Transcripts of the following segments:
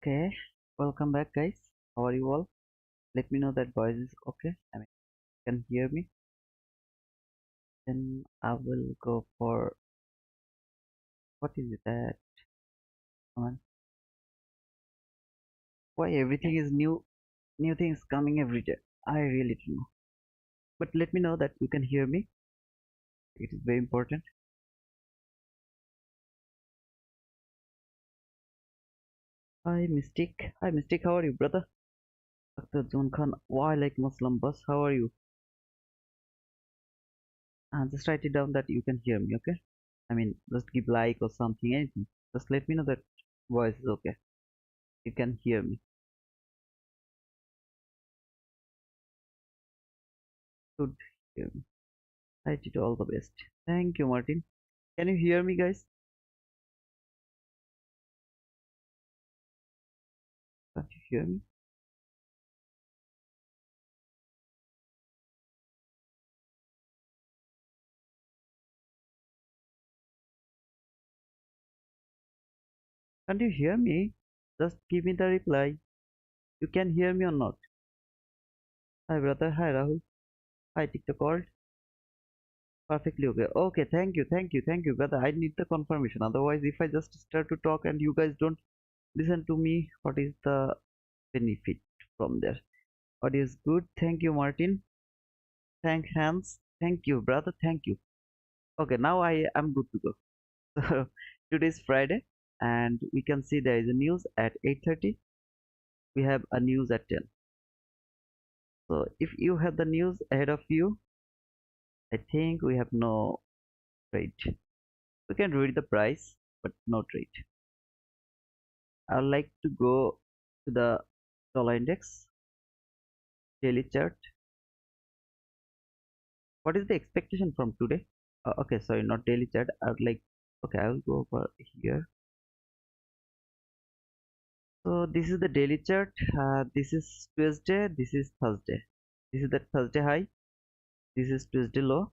Okay, welcome back, guys. How are you all? Let me know that voice is okay. I mean, you can hear me. Then I will go for what is it that? Come on. Why everything is new? New things coming every day. I really don't know. But let me know that you can hear me. It is very important. Hi, Mystic. Hi, Mystic. How are you, brother? Dr. John Khan. Why like Muslim boss? How are you? And just write it down that you can hear me. Okay. I mean, just give like or something, anything. Just let me know that voice is okay. You can hear me. Good. Hear me. I did all the best. Thank you, Martin. Can you hear me, guys? Can't you hear me? Can't you hear me? Just give me the reply. You can hear me or not? Hi, brother. Hi, Rahul. Hi, TikTok called. Perfectly okay. Okay, thank you, brother. I need the confirmation. Otherwise, if I just start to talk and you guys don't listen to me, what is the benefit from there? What is good? Thank you, Martin. Thank Hans. Thank you, brother. Thank you. Okay, now I am good to go. So today is Friday, and we can see there is a news at 8:30. We have a news at 10. So if you have the news ahead of you, I think we have no trade. We can read the price, but no trade. I would like to go to the dollar index daily chart. What is the expectation from today? Okay, sorry, not daily chart. I would like, okay, I will go over here. So this is the daily chart. This is Tuesday. This is Thursday. This is the Thursday high. This is Tuesday low.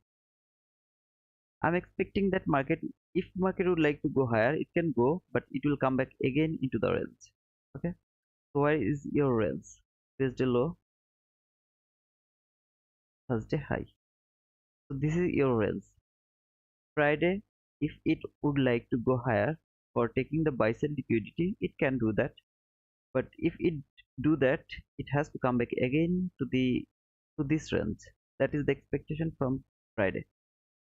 I'm expecting that if market would like to go higher, it can go, but it will come back again into the range. Okay, so where is your range? Tuesday low, Thursday high. So this is your range. Friday, if it would like to go higher for taking the buy side liquidity, it can do that. But if it do that, it has to come back again to this range. That is the expectation from Friday.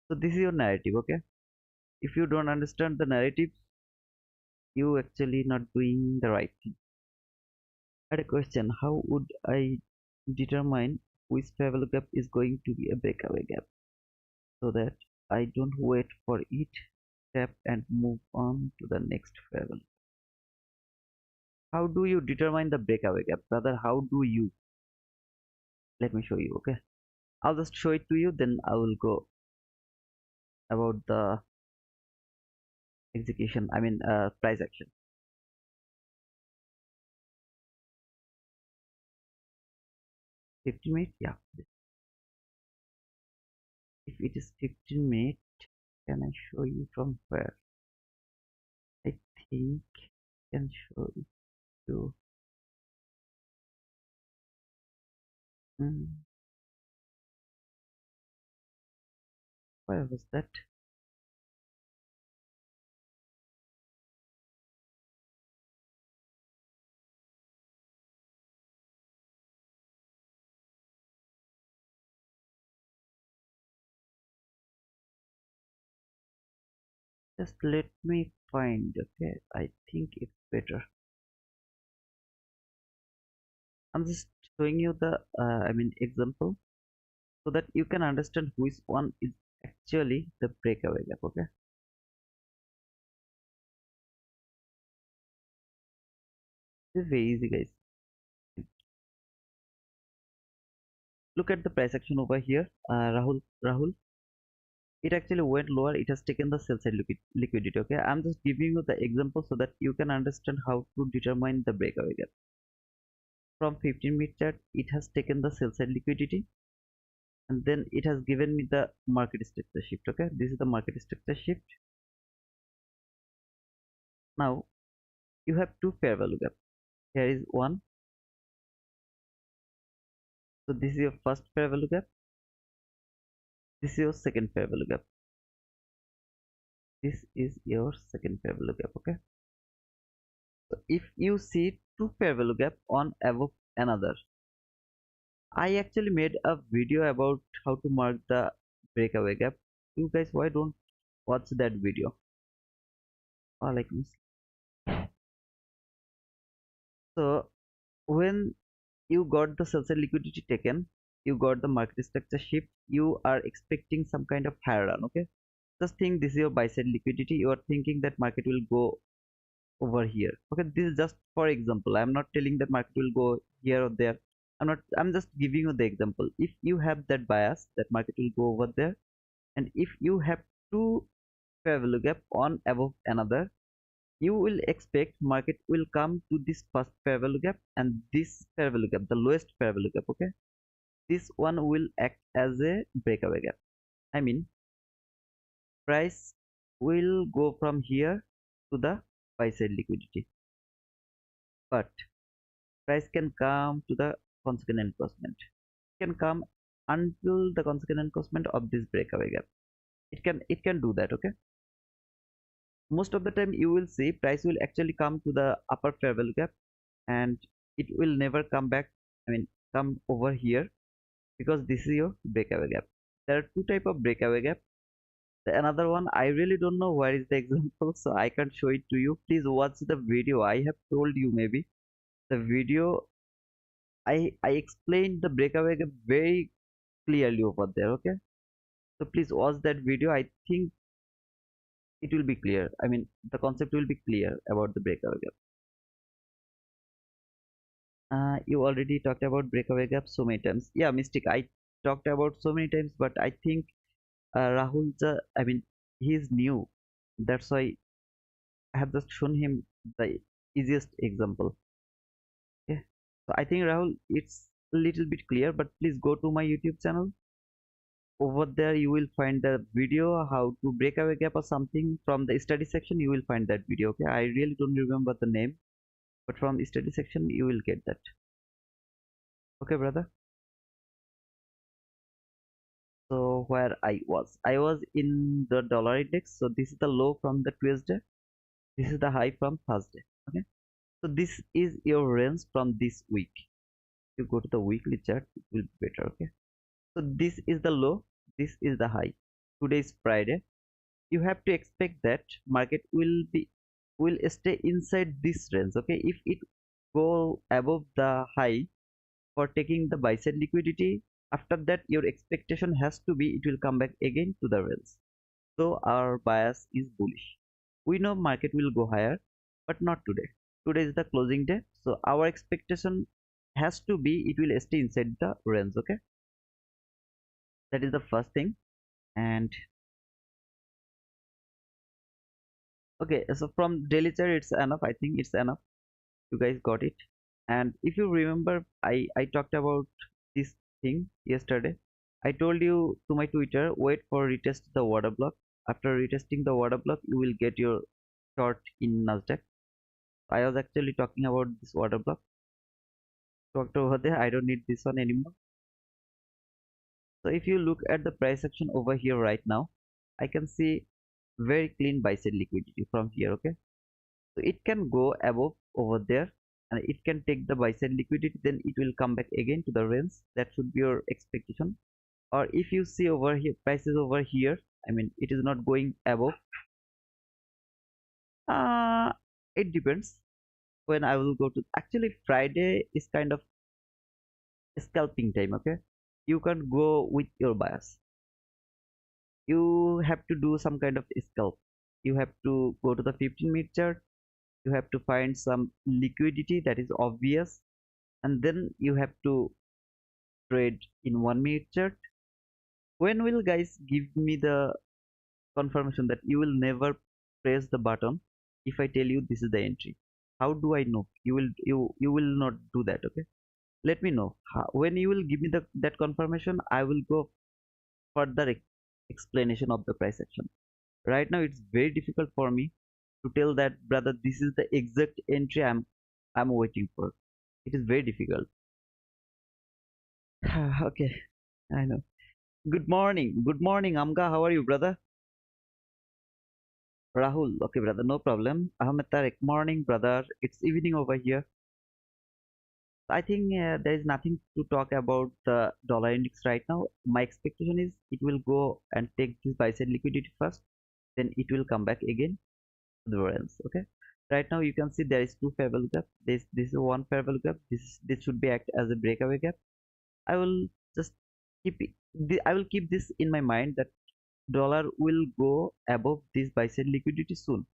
So this is your narrative. Okay, if you don't understand the narrative, you actually not doing the right thing. I had a question: how would I determine which travel gap is going to be a breakaway gap so that I don't wait for it, tap and move on to the next travel? How do you determine the breakaway gap, brother? How do you? Let me show you. Okay, I'll just show it to you, then I will go about the execution. I mean, price action. 15 minutes, yeah. If it is 15 minutes, can I show you from where? I think I can show it to. Hmm, where was that? Just let me find. Okay, I think it's better. I'm just showing you the example so that you can understand which one is actually the breakaway gap. Okay, this is very easy, guys. Look at the price action over here. Rahul, it actually went lower. It has taken the sell side liquidity. Okay, I'm just giving you the example so that you can understand how to determine the breakaway gap. From 15-minute chart, it has taken the sell side liquidity, and then it has given me the market structure shift. Okay, this is the market structure shift. Now you have two fair value gap. Here is one. So this is your first fair value gap. This is your second fair value gap. This is your second fair value gap. Okay. So if you see two fair value gap on above another, I actually made a video about how to mark the breakaway gap. You guys, why don't watch that video? Or like this. So when you got the sell side liquidity taken, you got the market structure shift, you are expecting some kind of higher run. Okay, just think this is your buy side liquidity. You are thinking that market will go over here. Okay, this is just for example. I'm not telling that market will go here or there. I'm just giving you the example. If you have that bias that market will go over there, and if you have two fair value gap on above another, you will expect market will come to this first fair value gap and this fair value gap, the lowest fair value gap. Okay, this one will act as a breakaway gap. I mean, price will go from here to the buy side liquidity, but price can come to the consequent encroachment. It can come until the consequent encroachment of this breakaway gap. It can do that. Okay, most of the time you will see price will actually come to the upper fair value gap and it will never come back. I mean, come over here because this is your breakaway gap. There are two type of breakaway gap. The another one I really don't know where is the example, so I can't show it to you. Please watch the video. I have told you maybe the video. I explained the breakaway gap very clearly over there. Okay, so please watch that video. I think it will be clear. I mean, the concept will be clear about the breakaway gap. You already talked about breakaway gap so many times. Yeah, Mystic, I talked about so many times, but I think Rahul, I mean, he is new. That's why I have just shown him the easiest example. Okay. So I think Rahul, it's a little bit clear, but please go to my YouTube channel. Over there, you will find the video how to breakaway gap or something from the study section. You will find that video. Okay. I really don't remember the name, but from the study section, you will get that. Okay, brother. So where I was in the dollar index. So this is the low from the Tuesday, this is the high from Thursday. Okay, so this is your range from this week. You go to the weekly chart, it will be better. Okay, so this is the low, this is the high. Today is Friday. You have to expect that market will stay inside this range. Okay, if it go above the high for taking the buy side liquidity, after that your expectation has to be it will come back again to the range. So our bias is bullish. We know market will go higher, but not today. Today is the closing day, so our expectation has to be it will stay inside the range. Okay, that is the first thing. And okay, so from daily chart it's enough. I think it's enough. You guys got it. And if you remember, I talked about this thing yesterday. I told you to my Twitter, wait for retest the water block. After retesting the water block, you will get your short in NASDAQ. I was actually talking about this water block. Talked over there. I don't need this one anymore. So if you look at the price action over here right now, I can see very clean buy side liquidity from here. Okay, so it can go above over there and it can take the buy side liquidity, then it will come back again to the range. That should be your expectation. Or if you see over here prices over here, I mean it is not going above. It depends. When I will go to, actually Friday is kind of scalping time. Okay, you can go with your bias. You have to do some kind of scalp. You have to go to the 15-minute chart. You have to find some liquidity that is obvious, and then you have to trade in 1-minute chart. When will guys give me the confirmation that you will never press the button if I tell you this is the entry? How do I know? You will not do that. Okay, let me know when you will give me that confirmation. I will go further explanation of the price action. Right now it's very difficult for me to tell that, brother, this is the exact entry I'm waiting for. It is very difficult. Okay, I know. Good morning. Good morning, Amga. How are you, brother? Rahul. Okay, brother. No problem. Ahmed Tarek. Morning, brother. It's evening over here. I think there is nothing to talk about the dollar index right now. My expectation is it will go and take this buy side liquidity first, then it will come back again to the variance. Okay. Right now you can see there is two fair value gap. This is one fair value gap. This should be act as a breakaway gap. I will just keep it, I will keep this in my mind that dollar will go above this buy side liquidity soon.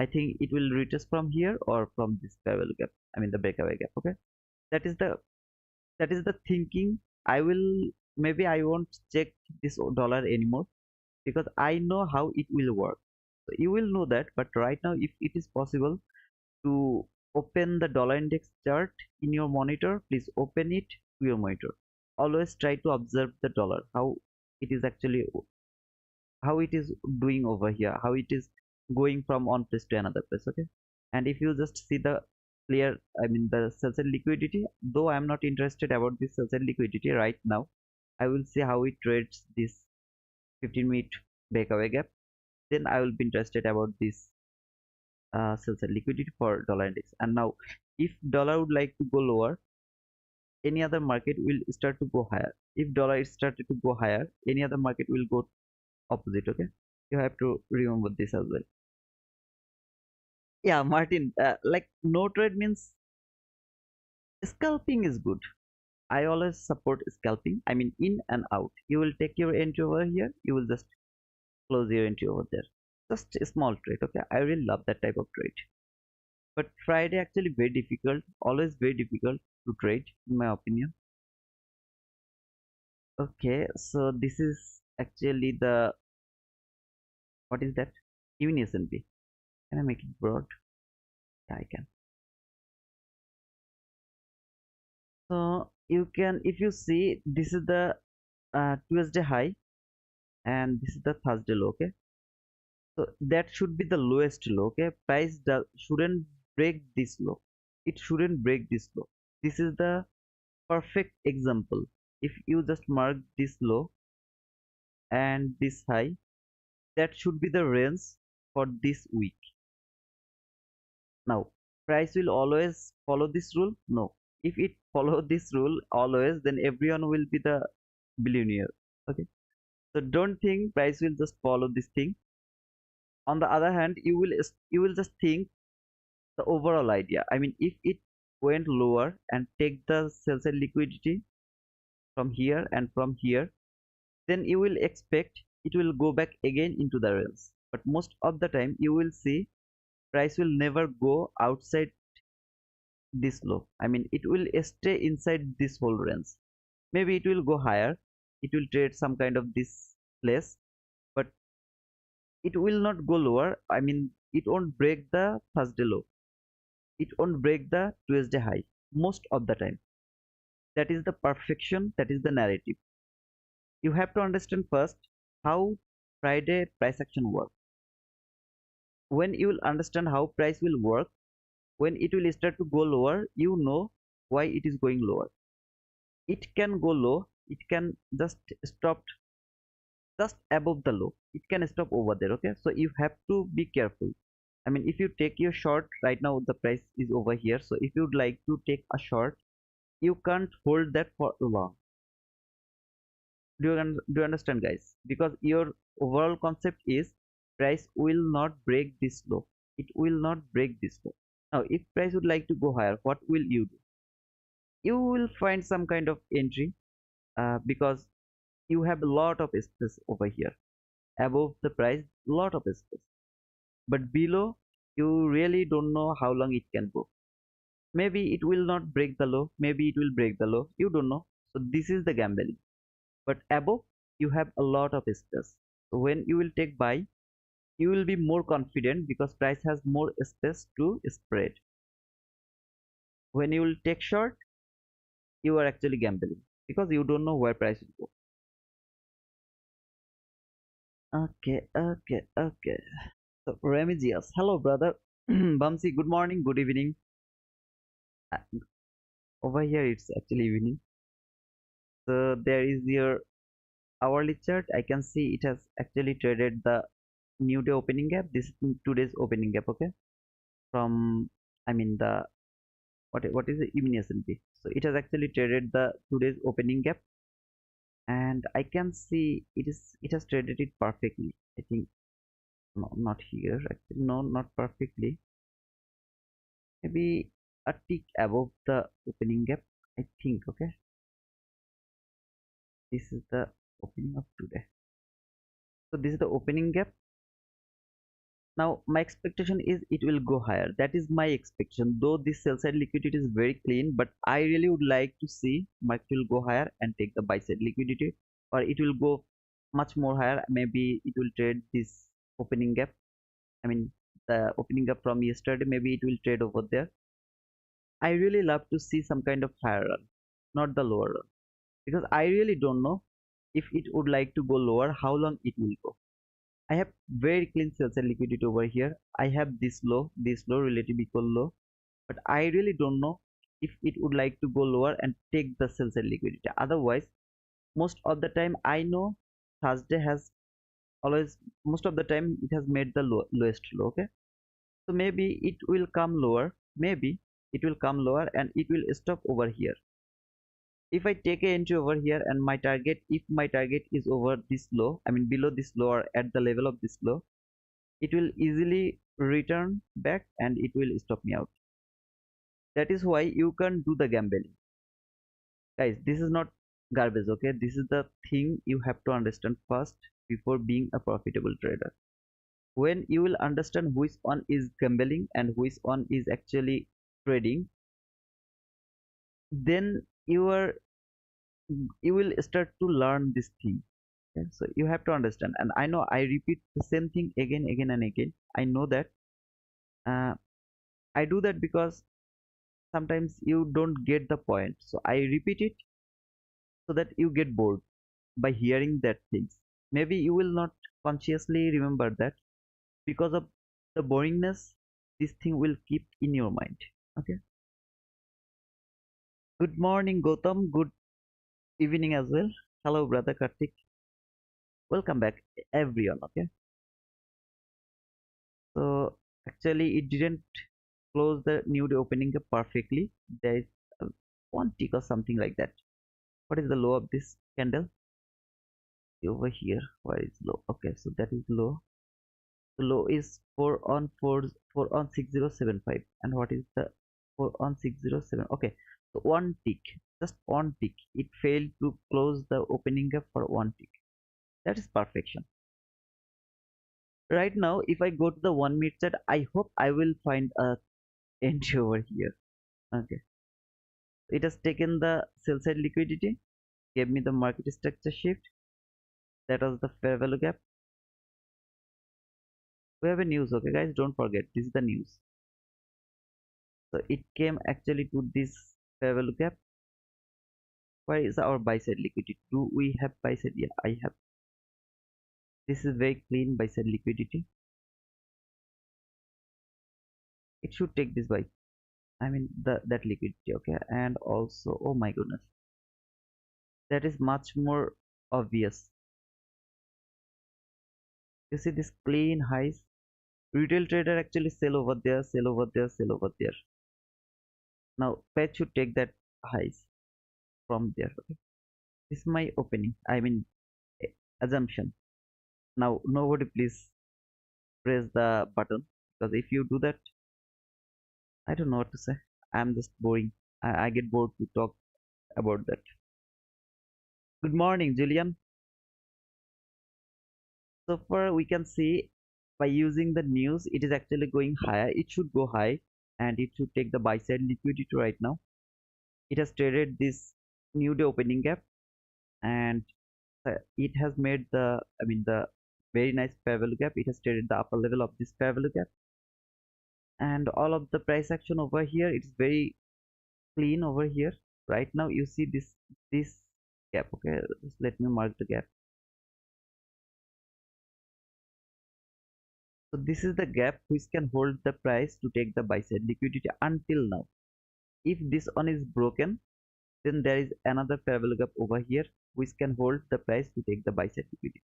I think it will retest from here or from this fair value gap. I mean the breakaway gap. Okay. That is the that is the thinking. I will, maybe I won't check this dollar anymore because I know how it will work. So you will know that, but right now if it is possible to open the dollar index chart in your monitor, please open it to your monitor. Always try to observe the dollar, how it is actually, how it is doing over here, how it is going from one place to another place. Okay. And if you just see the clear, I mean the sell side liquidity, though I am not interested about this sell side liquidity right now, I will see how it trades this 15-minute breakaway gap, then I will be interested about this sell side liquidity for dollar index. And now if dollar would like to go lower, any other market will start to go higher. If dollar is started to go higher, any other market will go opposite. Okay, you have to remember this as well. Yeah, Martin, like no trade means scalping is good. I always support scalping. I mean in and out. You will take your entry over here, you will just close your entry over there. Just a small trade. Okay, I really love that type of trade. But Friday actually very difficult, always very difficult to trade in my opinion. Okay, so this is actually the, what is that? Even S&P. Can I make it broad? Yeah, I can. So you can, if you see, this is the Tuesday high and this is the Thursday low. Okay, so that should be the lowest low. Okay, price does shouldn't break this low. It shouldn't break this low. This is the perfect example. If you just mark this low and this high, that should be the range for this week. Now price will always follow this rule? No. If it follow this rule always, then everyone will be the billionaire. Okay, so don't think price will just follow this thing. On the other hand, you will just think the overall idea. I mean if it went lower and take the sell side liquidity from here and from here, then you will expect it will go back again into the range. But most of the time you will see price will never go outside this low. I mean it will stay inside this whole range. Maybe it will go higher, it will trade some kind of this place, but it will not go lower. I mean it won't break the Thursday low, it won't break the Tuesday high most of the time. That is the perfection, that is the narrative. You have to understand first how Friday price action works. When you will understand how price will work, when it will start to go lower, you know why it is going lower. It can go low, it can just stop just above the low, it can stop over there. Okay, so you have to be careful. I mean if you take your short right now, the price is over here, so if you'd like to take a short, you can't hold that for long. Do you understand guys? Because your overall concept is price will not break this low, it will not break this low. Now if price would like to go higher, what will you do? You will find some kind of entry, because you have a lot of space over here. Above the price, lot of space, but below you really don't know how long it can go. Maybe it will not break the low, maybe it will break the low, you don't know. So this is the gambling. But above you have a lot of space, so when you will take buy, you will be more confident because price has more space to spread. When you will take short, you are actually gambling because you don't know where price will go. Okay, okay, okay. So Remigius, hello brother. Bamsi, good morning, good evening. Uh, Over here it's actually evening. So there is your hourly chart. I can see it has actually traded the new day opening gap. This is today's opening gap, okay? From I mean the what is the evening S&P. So it has actually traded the today's opening gap, and I can see it has traded it perfectly. I think no, not here actually, no, not perfectly. Maybe a tick above the opening gap, I think. Okay, this is the opening of today. So this is the opening gap. Now my expectation is it will go higher. That is my expectation. Though this sell side liquidity is very clean, but I really would like to see market will go higher and take the buy side liquidity, or it will go much more higher. Maybe it will trade this opening gap. I mean the opening gap from yesterday. Maybe it will trade over there. I really love to see some kind of higher run, not the lower run, because I really don't know if it would like to go lower, how long it will go. I have very clean sales and liquidity over here. I have this low, relative equal low, but I really don't know if it would like to go lower and take the sales and liquidity. Otherwise, most of the time I know Thursday has always, most of the time it has made the lowest low. Okay, so maybe it will come lower. Maybe it will come lower and it will stop over here. If I take a entry over here and my target, if my target is over this low, I mean below this low or at the level of this low, it will easily return back and it will stop me out. That is why you can do the gambling. Guys, this is not garbage, okay? This is the thing you have to understand first before being a profitable trader. When you will understand which one is gambling and which one is actually trading, then you will start to learn this thing. Okay? So you have to understand, and I know I repeat the same thing again and again. I know that uh, I do that because sometimes you don't get the point, so I repeat it so that you get bored by hearing that things. Maybe you will not consciously remember that. Because of the boringness, this thing will keep in your mind. Okay, good morning Gautam, good evening as well. Hello brother Kartik, welcome back everyone. Okay, so actually it didn't close the new day opening up perfectly. There is one tick or something like that. What is the low of this candle? Over here, where is low? Okay, so that is low. The low is 4 on 6075. And what is the 4 on 607? Okay, so one tick, just one tick, it failed to close the opening gap for one tick. That is perfection. Right now if I go to the 1 minute chart, I hope I will find a entry over here. Okay, it has taken the sell side liquidity, gave me the market structure shift. That was the fair value gap. We have a news, okay guys, don't forget this is the news. So it came actually to this fair value gap. Where is our buy side liquidity? Do we have buy side? Yeah, I have. This is very clean buy side liquidity. It should take this buy. I mean that liquidity, okay. And also, oh my goodness, that is much more obvious. You see this clean highs. Retail trader actually sell over there, sell over there, sell over there. Now pet should take that highs from there. Okay, this is my opening. I mean assumption. Now nobody please press the button, because if you do that, I don't know what to say. I'm just boring. I get bored to talk about that. Good morning, Julian. So far, we can see by using the news, it is actually going higher. It should go high and it should take the buy side liquidity right now. It has traded this new day opening gap, and it has made the very nice fair value gap. It has traded the upper level of this fair value gap, and all of the price action over here, it's very clean over here. Right now, you see this gap. Okay, just let me mark the gap. So this is the gap which can hold the price to take the buy side liquidity until now. if this one is broken, then there is another fair value gap over here which can hold the price to take the buy side liquidity.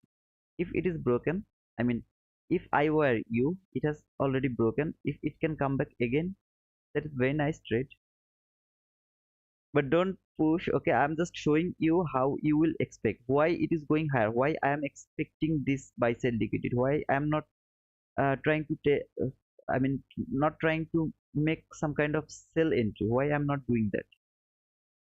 If it is broken, I mean, if I were you, it has already broken. If it can come back again, that is very nice trade. But don't push. Okay, I'm just showing you how you will expect why it is going higher, why I am expecting this buy side liquidity, why I am not trying to take I mean not trying to make some kind of sell entry, why I'm not doing that.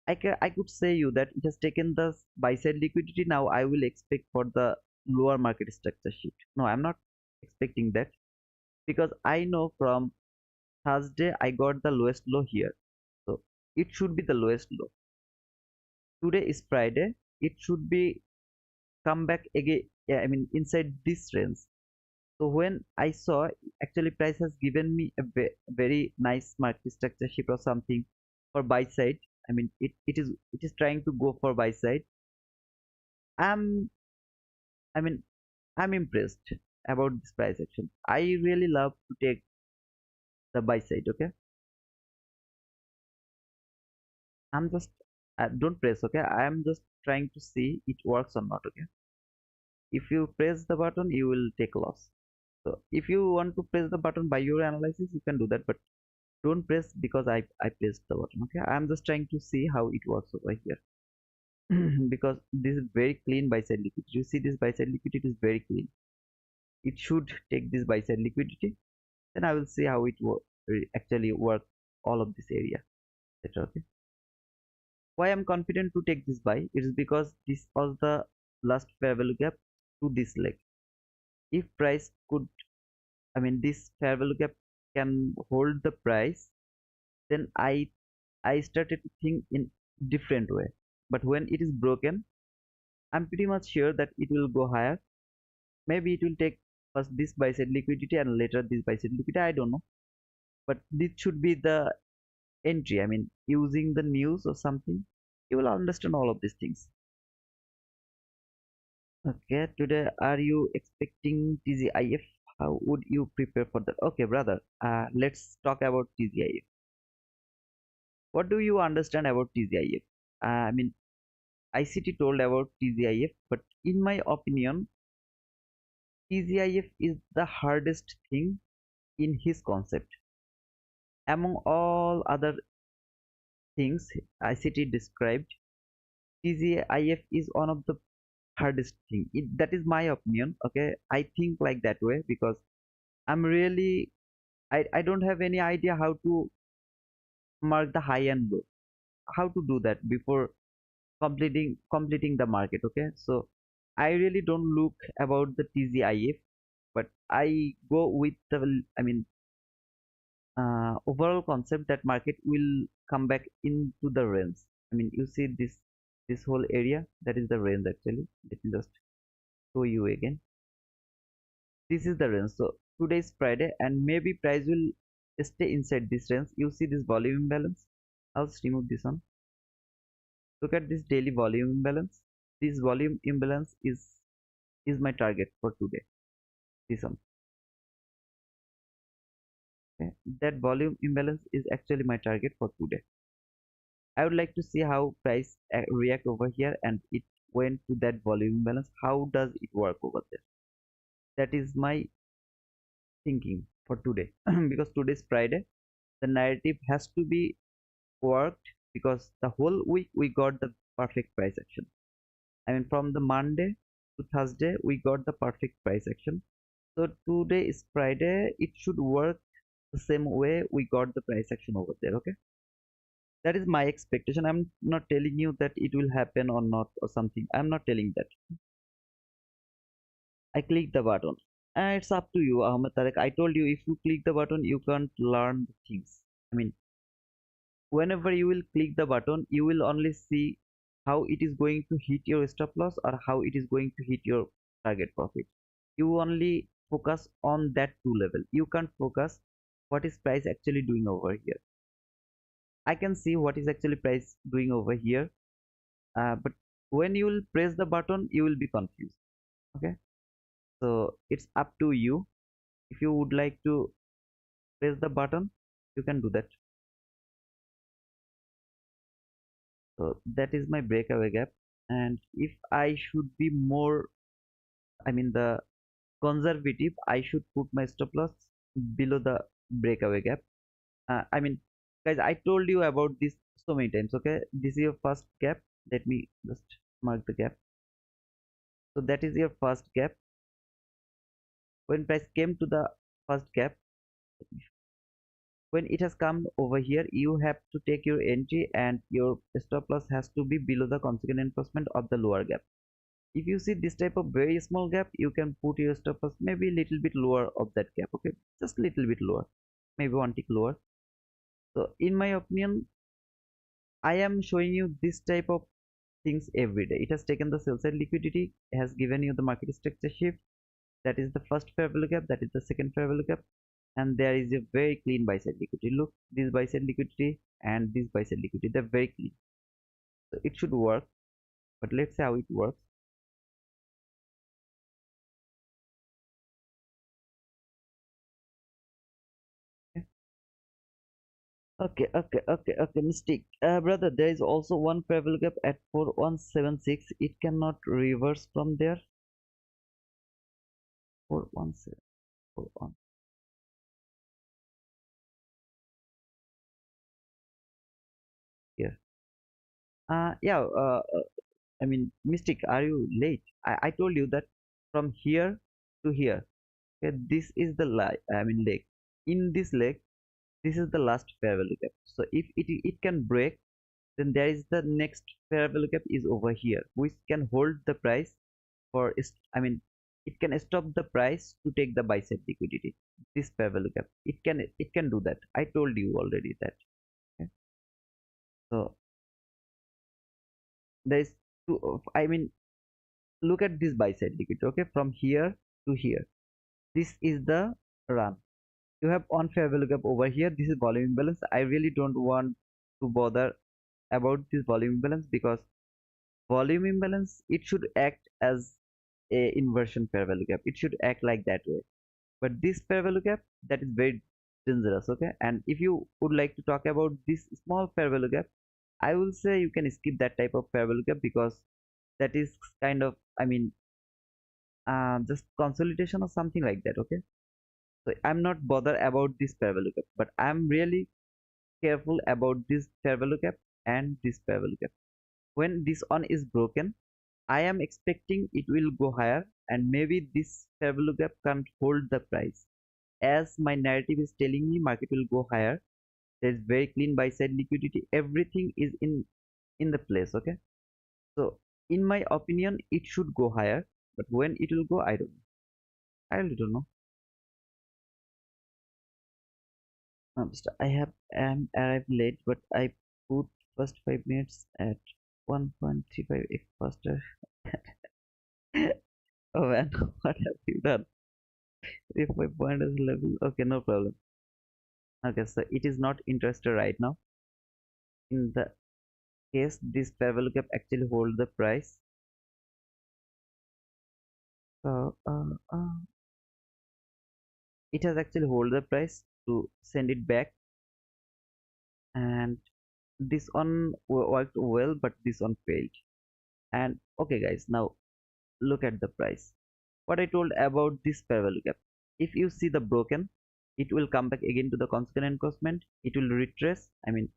I could say you that it has taken the buy side liquidity, now I will expect for the lower market structure shift. No, I'm not expecting that, because I know from Thursday I got the lowest low here, so it should be the lowest low. Today is Friday, it should be come back again, yeah, I mean inside this range. So when I saw actually price has given me a very nice market structure shift or something for buy side, I mean it is trying to go for buy side. I'm I mean I'm impressed about this price action. I really love to take the buy side. Okay, I'm just don't press. Okay, I'm just trying to see it works or not. Okay, if you press the button you will take loss. So if you want to press the button by your analysis you can do that, but don't press because I pressed the button. Okay, I'm just trying to see how it works over here. Because this is very clean buy side liquidity. You see this buy side liquidity is very clean. It should take this buy side liquidity, then I will see how it actually work all of this area, etc. Okay, why I'm confident to take this buy, it is because this was the last fair value gap to this leg. If price could, I mean this fair value gap can hold the price, then I started to think in different way. But when it is broken, I'm pretty much sure that it will go higher. Maybe it will take first this buy side liquidity and later this buy side liquidity, I don't know. But this should be the entry. I mean, using the news or something, you will understand all of these things. Okay, today are you expecting TGIF? How would you prepare for that? Okay, brother, let's talk about TGIF. What do you understand about TGIF? I mean, ICT told about TGIF, but in my opinion, TGIF is the hardest thing in his concept. Among all other things ICT described, TGIF is one of the hardest thing. That is my opinion. Okay, I think like that way because I'm really I don't have any idea how to mark the high and low, how to do that before completing the market. Okay, so I really don't look about the TGIF, but I go with the I mean overall concept that market will come back into the range. I mean you see this whole area, that is the range actually. Let me just show you again. This is the range. So today is Friday and maybe price will stay inside this range. You see this volume imbalance. I'll just remove this one. Look at this daily volume imbalance. This volume imbalance is my target for today. This one. Okay. That volume imbalance is actually my target for today. I would like to see how price react over here and it went to that volume imbalance. How does it work over there? That is my thinking for today. Because today is Friday, the narrative has to be worked because the whole week we got the perfect price action. I mean from the Monday to Thursday we got the perfect price action. So today is Friday, it should work the same way we got the price action over there. Okay, that is my expectation. I'm not telling you that it will happen or not or something. I'm not telling that. I click the button and it's up to you, Ahmed Tarek. I told you if you click the button you can't learn the things. I mean whenever you will click the button you will only see how it is going to hit your stop loss or how it is going to hit your target profit. You only focus on that two level. You can't focus what is price actually doing over here. I can see what is actually price doing over here, but when you will press the button you will be confused. Okay, so it's up to you. If you would like to press the button you can do that. So that is my breakaway gap. And if I should be more, I mean the conservative, I should put my stop loss below the breakaway gap. I mean, guys, I told you about this so many times. Okay, this is your first gap. Let me just mark the gap. So that is your first gap. When price came to the first gap, when it has come over here, you have to take your entry and your stop loss has to be below the consequent encroachment of the lower gap. If you see this type of very small gap, you can put your stop loss maybe a little bit lower of that gap. Okay, just a little bit lower, maybe one tick lower. So in my opinion, I am showing you this type of things every day. It has taken the sell side liquidity, has given you the market structure shift. That is the first fair value gap, that is the second fair value gap, and there is a very clean buy side liquidity. Look, this buy side liquidity and this buy side liquidity, they're very clean. So it should work, but let's see how it works. Okay, mistake. Brother, there is also one fair value gap at 4176. It cannot reverse from there. 417, 41. Here. Yeah, I mean, Mystic, are you late? I told you that from here to here, okay, this is the leg. In this leg, this is the last fair value gap. So if it can break, then there is the next fair value gap is over here, which can hold the price for, I mean, it can stop the price to take the buy side liquidity. This fair value gap, it can do that. I told you already that. Okay? So there is two. I mean, look at this buy side liquidity. Okay, from here to here, this is the run. You have on fair value gap over here. This is volume imbalance. I really don't want to bother about this volume imbalance, because volume imbalance, it should act as a inversion fair value gap. It should act like that way. But this fair value gap, that is very dangerous. Okay, and if you would like to talk about this small fair value gap, I will say you can skip that type of fair value gap, because that is kind of, I mean, just consolidation or something like that. Okay, so I'm not bothered about this fair value gap, but I'm really careful about this fair value gap and this fair value gap. When this one is broken, I am expecting it will go higher, and maybe this fair value gap can't hold the price. As my narrative is telling me, market will go higher. There's very clean buy side liquidity. Everything is in the place. Okay, so in my opinion, it should go higher, but when it will go, I don't know. I really don't know. I have am arrived late, but I put first 5 minutes at 1.35x faster. Oh man, what have you done? If my point is level, okay, no problem. Okay, so it is not interested right now. In the case this level cap actually hold the price, so it has actually hold the price to send it back, and this one worked well, but this one failed. And okay guys, now look at the price. What I told about this fair value gap, if you see the broken, it will come back again to the consequent encroachment. It will retrace. I mean,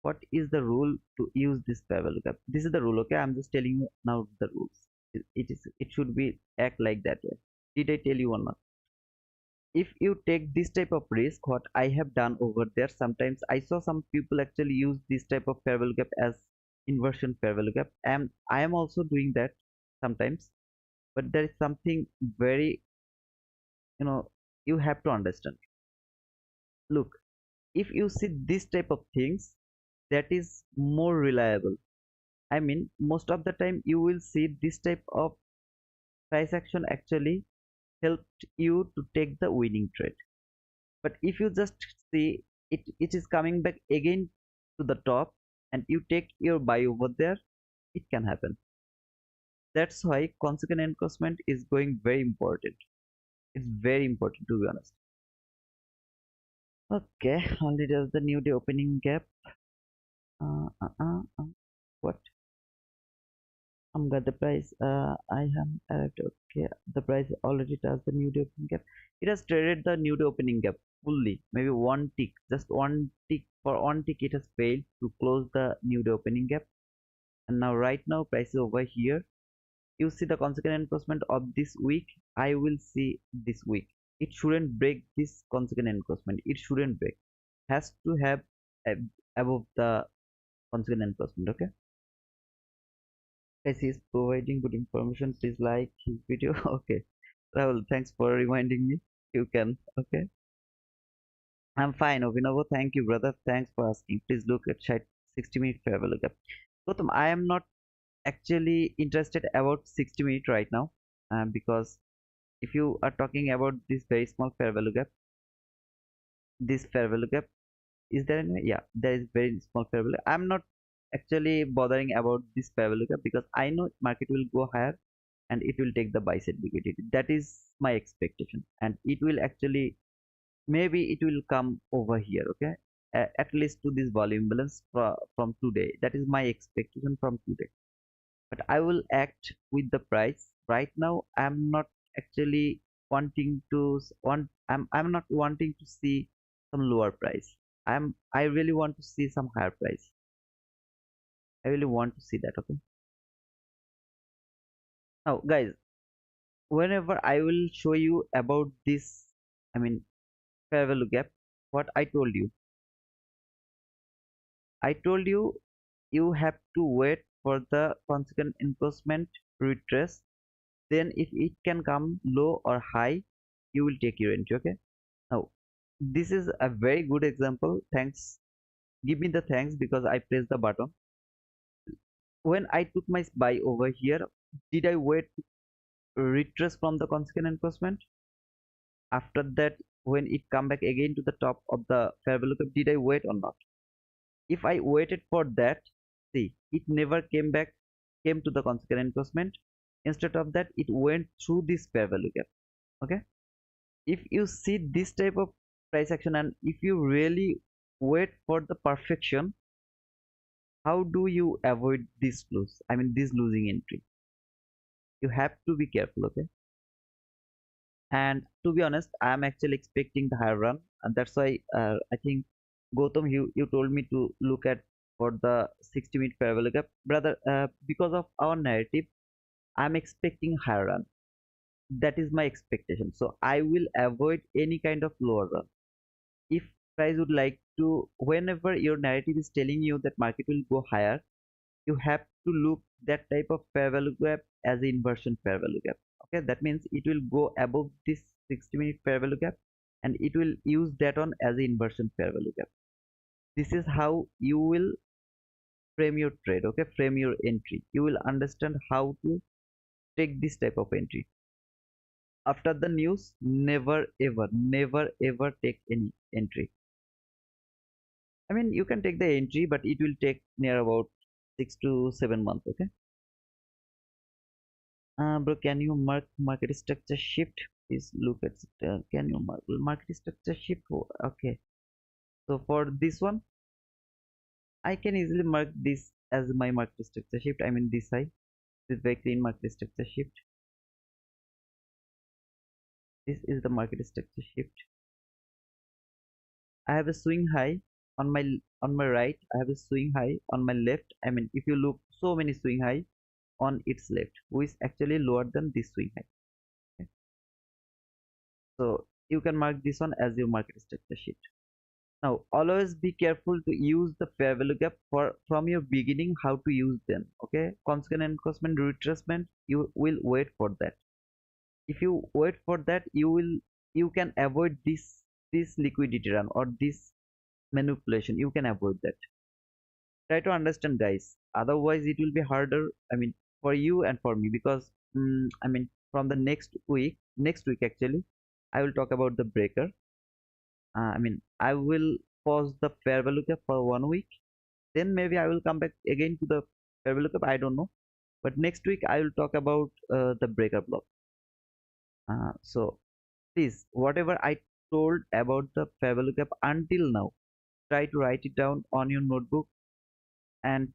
what is the rule to use this fair value gap? This is the rule. Okay, I'm just telling you now the rules. It should be act like that way. Did I tell you or not? If you take this type of risk, what I have done over there, sometimes I saw some people actually use this type of fair value gap as inversion fair value gap, and I am also doing that sometimes. But there is something very, you know, you have to understand. Look, if you see this type of things, that is more reliable. I mean, most of the time you will see this type of price action actually helped you to take the winning trade. But if you just see it is coming back again to the top, and you take your buy over there, it can happen. That's why consequent encroachment is going very important. It's very important, to be honest. Okay, only there's the new day opening gap. What? Got the price. I have arrived. Okay, the price already touched the new day opening gap. It has traded the new day opening gap fully. Maybe one tick, just one tick. For one tick, it has failed to close the new day opening gap. And now, right now, price is over here. You see the consequent encroachment of this week. I will see this week. It shouldn't break this consequent encroachment. It shouldn't break. Has to have above the consequent encroachment. Okay. Guys, he's providing good information. Please like his video. Okay. Rahul, thanks for reminding me. You can. Okay. I'm fine, Abhinav. Thank you, brother. Thanks for asking. Please look at chat 60-minute fair value gap. Gautam, I am not actually interested about 60-minute right now, because if you are talking about this very small fair value gap, this fair value gap, is there any? Yeah, there is very small fair value. I'm not actually bothering about this fair value gap because I know market will go higher and it will take the buy side liquidity. That is my expectation, and it will actually, maybe it will come over here. Okay, at least to this volume balance from today. That is my expectation from today. But I will act with the price. Right now, I'm not actually wanting to want. I'm not wanting to see some lower price. I really want to see some higher price. I really want to see that. Okay. Now, guys, whenever I will show you about this, I mean, fair value gap, what I told you you have to wait for the consequent encroachment retrace. Then if it can come low or high, you will take your entry. Okay. Now this is a very good example. Thanks. Give me the thanks because I pressed the button. When I took my buy over here, did I wait to retrace from the consequent encroachment? After that, when it come back again to the top of the fair value curve, did I wait or not? If I waited for that, see, it never came to the consequent encroachment. Instead of that, it went through this fair value gap. Okay. If you see this type of price action and if you really wait for the perfection, how do you avoid this lose? I mean, this losing entry. You have to be careful. Okay. And to be honest, I am actually expecting the higher run, and that's why I think Gautam, you told me to look at for the 60-minute fair value gap, brother. Because of our narrative, I'm expecting higher run. That is my expectation. So I will avoid any kind of lower run. If price would like to, whenever your narrative is telling you that market will go higher, you have to look that type of fair value gap as an inversion fair value gap. Okay, that means it will go above this 60-minute fair value gap and it will use that on as an inversion fair value gap. This is how you will frame your trade. Okay, frame your entry. You will understand how to take this type of entry. After the news, never ever take any entry. I mean, you can take the entry, but it will take near about 6 to 7 months. Okay. Bro, can you mark market structure shift? Please look at it. Can you mark market structure shift? Oh, okay. So for this one, I can easily mark this as my market structure shift. I mean this side, this very clean market structure shift. This is the market structure shift. I have a swing high on my right. I have a swing high on my left. I mean, if you look, so many swing high on its left, which is actually lower than this swing high. Okay. So you can mark this one as your market structure shift. Now, always be careful to use the fair value gap for from your beginning how to use them. Okay, consequent encroachment retracement, you will wait for that. If you wait for that, you can avoid this liquidity run or this manipulation. You can avoid that. Try to understand, guys. Otherwise, it will be harder. I mean, for you and for me because I mean, from the next week actually, I will talk about the breaker. I mean, I will pause the fair value gap for 1 week. Then maybe I will come back again to the fair value gap. I don't know. But next week I will talk about the breaker block. So please, whatever I told about the fair value gap until now, try to write it down on your notebook and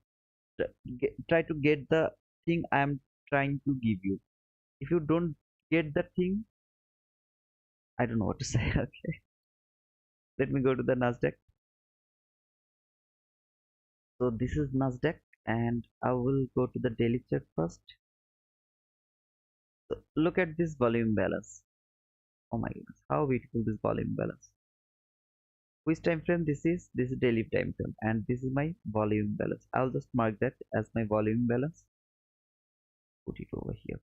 try to get the thing I am trying to give you. If you don't get the thing, I don't know what to say. Okay, let me go to the NASDAQ. So this is NASDAQ, and I will go to the daily chart first. So look at this volume balance. Oh my goodness, how beautiful this volume balance. Which time frame this is? This is daily time frame, and this is my volume balance. I'll just mark that as my volume balance. Put it over here.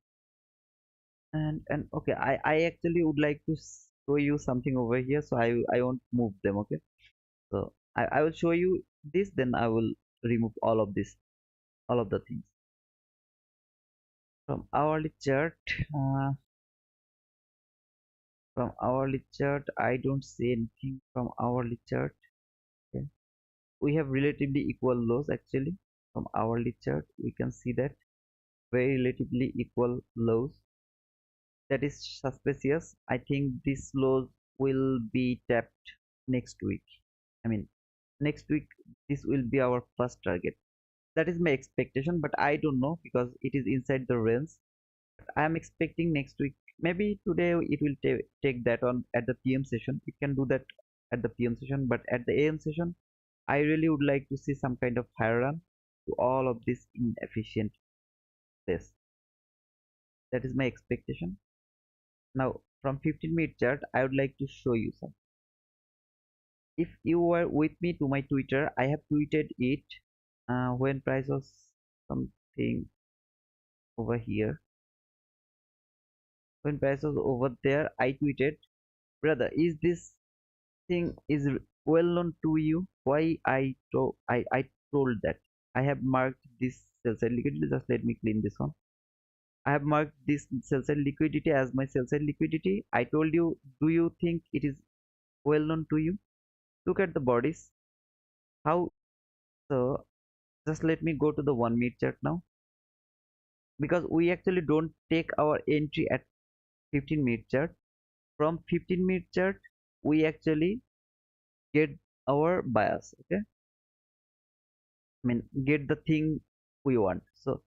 And okay, I actually would like to show you something over here, so I won't move them. Okay, so I will show you this, then I will remove all of this, all of the things from hourly chart. uh, from hourly chart I don't see anything from hourly chart. Okay, we have relatively equal lows. Actually, from hourly chart we can see that very relatively equal lows. That is suspicious. I think this lows will be tapped next week. I mean, next week this will be our first target. That is my expectation, but I don't know because it is inside the range. I am expecting next week. Maybe today it will take that on at the PM session. It can do that at the PM session, but at the AM session, I really would like to see some kind of higher run to all of this inefficient place. That is my expectation. Now, from 15-minute chart, I would like to show you some. If you were with me to my Twitter, I have tweeted it when price was something over here. When price was over there, I tweeted, brother, is this thing is well known to you? Why I told that. I have marked this sell side liquidity. Just let me clean this one. I have marked this sell side liquidity as my sell side liquidity. I told you, do you think it is well known to you? Look at the bodies. How so? Just let me go to the 1 minute chart now, because we actually don't take our entry at 15-minute chart. From 15-minute chart, we actually get our bias. Okay, I mean, get the thing we want. So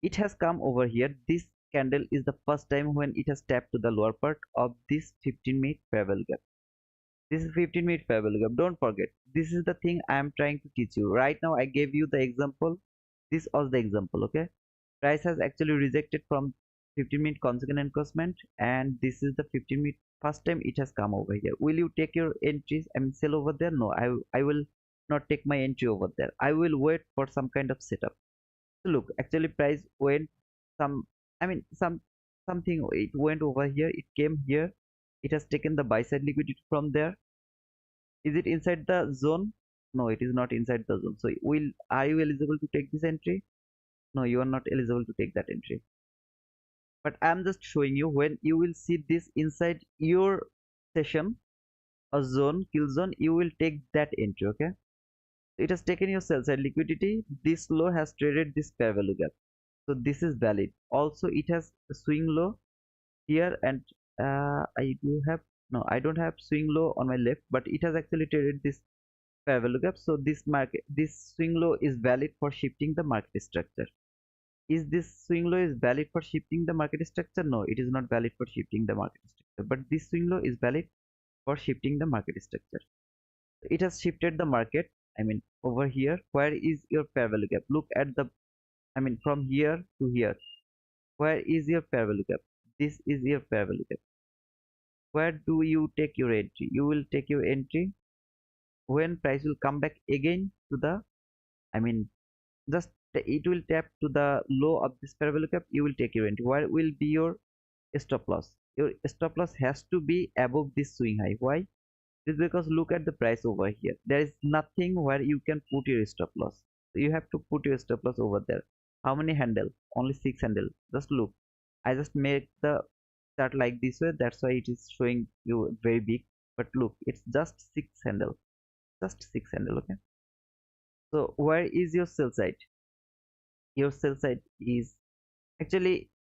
it has come over here. This candle is the first time when it has tapped to the lower part of this 15-minute fair value gap. This is 15-minute fair value gap. Don't forget, this is the thing I am trying to teach you. Right now, I gave you the example. This was the example. Okay, price has actually rejected from 15-minute consequent encroachment, and this is the 15-minute first time it has come over here. Will you take your entries and sell over there? No, I will not take my entry over there. I will wait for some kind of setup. So look, actually price went some, I mean something, it went over here, it came here, it has taken the buy side liquidity from there. Is it inside the zone? No, it is not inside the zone. So will are you eligible to take this entry? No, you are not eligible to take that entry. But I'm just showing you, when you will see this inside your session, a zone, kill zone, you will take that entry. Okay, it has taken your sell side liquidity. This low has traded this fair value gap, so this is valid. Also, it has a swing low here, and I do have, no, I don't have swing low on my left, but it has actually traded this fair value gap. So this swing low is valid for shifting the market structure. Is this swing low is valid for shifting the market structure? No, it is not valid for shifting the market structure, but this swing low is valid for shifting the market structure. It has shifted the market. I mean, over here, where is your fair value gap? Look at the, I mean, from here to here, where is your fair value gap? This is your fair value gap. Where do you take your entry? You will take your entry when price will come back again to the, I mean, just it will tap to the low of this fair value gap. You will take your entry. Where will be your stop loss? Your stop loss has to be above this swing high. Why? It's because look at the price over here. There is nothing where you can put your stop loss. So you have to put your stop loss over there. How many handle? Only 6 handle. Just look. I just made the chart like this way. That's why it is showing you very big. But look, it's just 6 handle. Just 6 handle. Okay. So where is your sell side? Your sell side is actually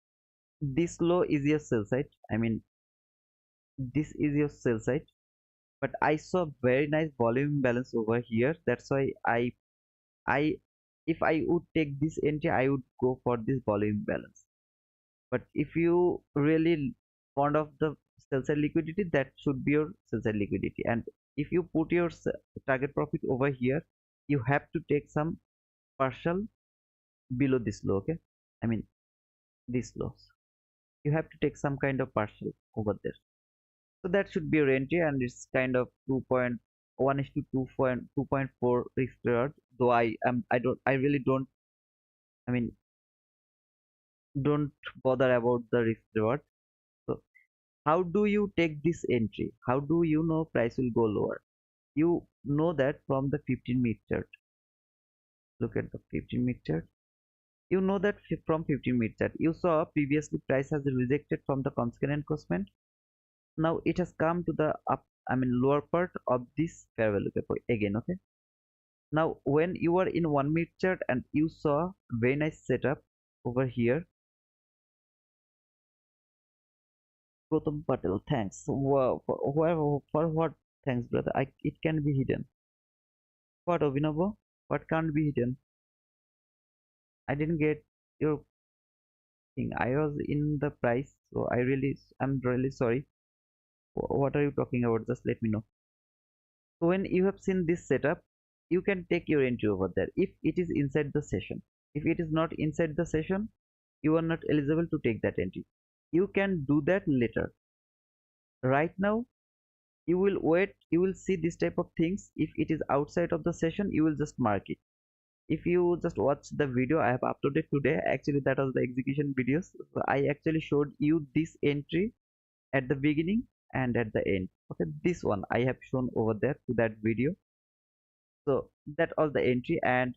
this low is your sell side. I mean, this is your sell side. But I saw very nice volume balance over here. That's why I if I would take this entry, I would go for this volume balance. But if you really fond of the sell side liquidity, that should be your sell side liquidity. And if you put your target profit over here, you have to take some partial below this low. Okay, I mean this lows, you have to take some kind of partial over there. So that should be your entry, and it's kind of 2.1 is to 2.4 risk reward. Though I really I mean don't bother about the risk reward. So how do you take this entry? How do you know price will go lower? You know that from the 15-minute chart. Look at the 15-minute chart. You know that from 15-minute chart. You saw previously price has rejected from the consequent encroachment. Now it has come to the lower part of this fair value gap again. Okay. Now when you are in 1-minute chart and you saw very nice setup over here. Gautam Patel, thanks. Wow, for what? Thanks, brother. It can be hidden. What, Abhinava? What can't be hidden? I didn't get your thing. I was in the price, so I'm really sorry. What are you talking about? Just let me know. So when you have seen this setup, you can take your entry over there if it is inside the session. If it is not inside the session, you are not eligible to take that entry. You can do that later. Right now, you will wait, you will see this type of things. If it is outside of the session, you will just mark it. If you just watch the video I have uploaded today, actually that was the execution videos. So I actually showed you this entry at the beginning and at the end. Okay, this one I have shown over there to that video. So that was the entry, and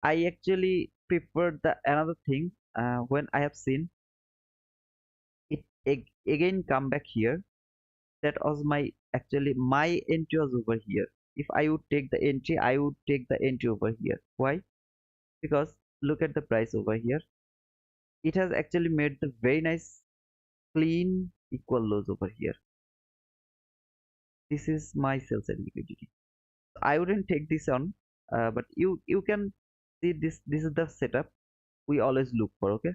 I actually preferred the another thing when I have seen it again come back here. That was my entry was over here. If I would take the entry, I would take the entry over here. Why? Because look at the price over here. It has actually made the very nice clean equal lows over here. This is my sell side liquidity. I wouldn't take this on, but you can see this is the setup we always look for. Okay,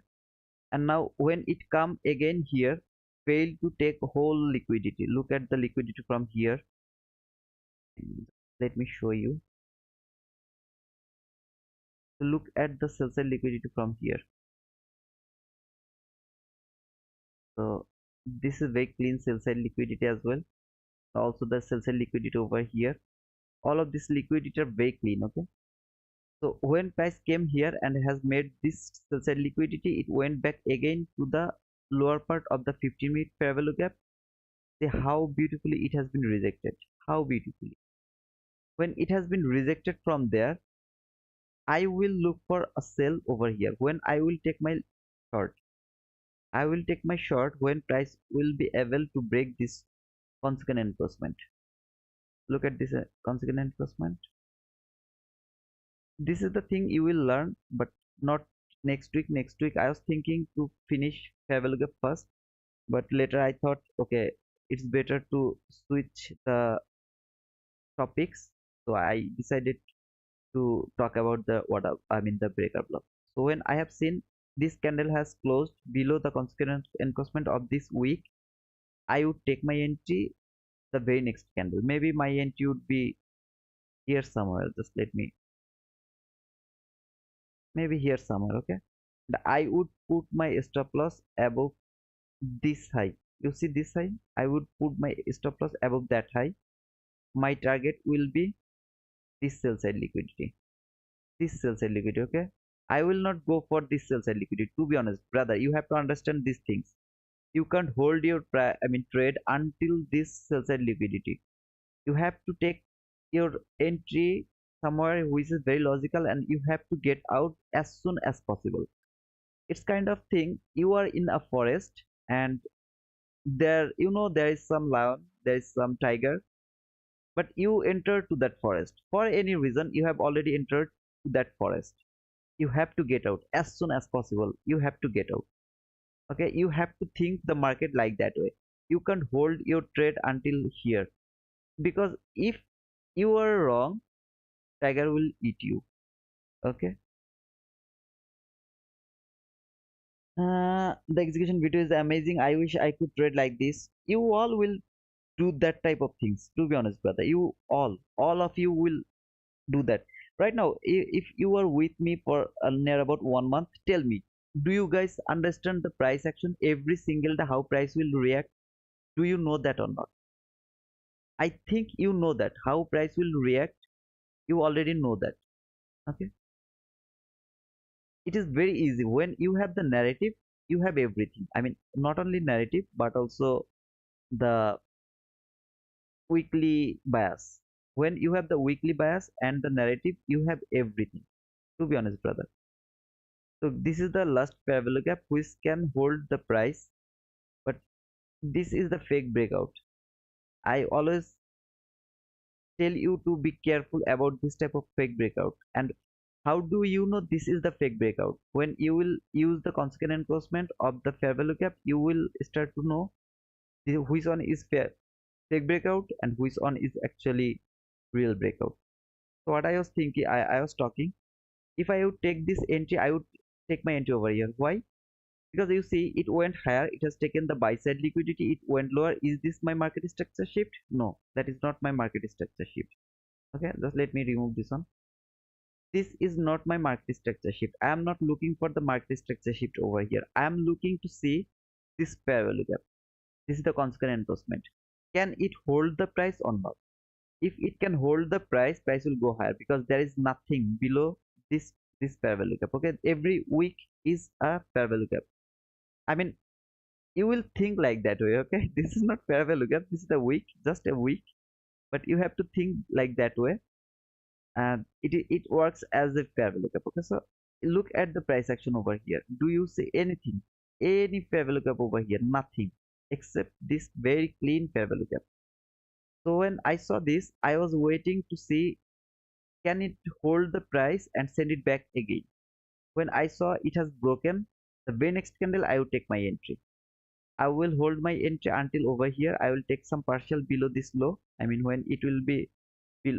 and now when it come again here, fail to take whole liquidity. Look at the liquidity from here. Let me show you. So look at the sell side liquidity from here. So this is very clean sell side liquidity as well. Also the sell side liquidity over here. All of this liquidity are very clean. Okay. So when price came here and has made this sell side liquidity, it went back again to the lower part of the 15-minute fair value gap. See how beautifully it has been rejected. How beautifully. When it has been rejected from there, I will look for a sell over here. When I will take my short, I will take my short when price will be able to break this consequent encroachment. Look at this consequent encroachment. This is the thing you will learn, but not next week. Next week I was thinking to finish fair value gap first, but later I thought, okay, it's better to switch the topics. So I decided to talk about the breaker block. So when I have seen this candle has closed below the consequent encroachment of this week, I would take my entry the very next candle. Maybe my entry would be here somewhere. Just let me, maybe here somewhere. Okay, and I would put my stop loss above this high. You see this high, I would put my stop loss above that high. My target will be this sell side liquidity, this sell side liquidity. Okay, I will not go for this sell side liquidity. To be honest, brother, you have to understand these things. You can't hold your trade until this sell side liquidity. You have to take your entry somewhere which is very logical, and you have to get out as soon as possible. It's kind of thing, you are in a forest, and there, there is some lion, there is some tiger, but you enter to that forest for any reason. You have already entered to that forest. You have to get out as soon as possible. You have to get out. Okay, you have to think the market like that way. You can't hold your trade until here, because if you are wrong, tiger will eat you. Okay, The execution video is amazing. I wish I could trade like this. You all will do that type of things, to be honest, brother. You all of you will do that. Right now, if you are with me for near about 1 month, tell me, do you guys understand the price action every single day, how price will react? Do you know that or not? I think you know that how price will react. You already know that. Okay, it is very easy. When you have the narrative, you have everything. I mean, not only narrative but also the weekly bias. When you have the weekly bias and the narrative, you have everything, to be honest, brother. So this is the last fair value gap which can hold the price, but this is the fake breakout. I always tell you to be careful about this type of fake breakout. And how do you know this is the fake breakout? When you will use the consequent encroachment of the fair value gap, you will start to know which one is fake breakout and which one is actually real breakout. So what I was thinking, I was talking, if I would take this entry, I would take my entry over here. Why? Because you see it went higher, it has taken the buy side liquidity, it went lower. Is this my market structure shift? No, that is not my market structure shift. Okay, just let me remove this one. This is not my market structure shift. I am not looking for the market structure shift over here. I am looking to see this fair value gap. This is the consequent endorsement. Can it hold the price or not? If it can hold the price will go higher, because there is nothing below this fair value gap. Okay, every week is a fair value gap. I mean, you will think like that way. Okay, this is not fair value gap, this is a week, just a week, but you have to think like that way. And it works as a fair value gap. Okay, so look at the price action over here. Do you see anything, any fair value gap over here? Nothing except this very clean fair value gap. So when I saw this, I was waiting to see, can it hold the price and send it back again? When I saw it has broken the very next candle, I will take my entry. I will hold my entry until over here. I will take some partial below this low. I mean, when it will be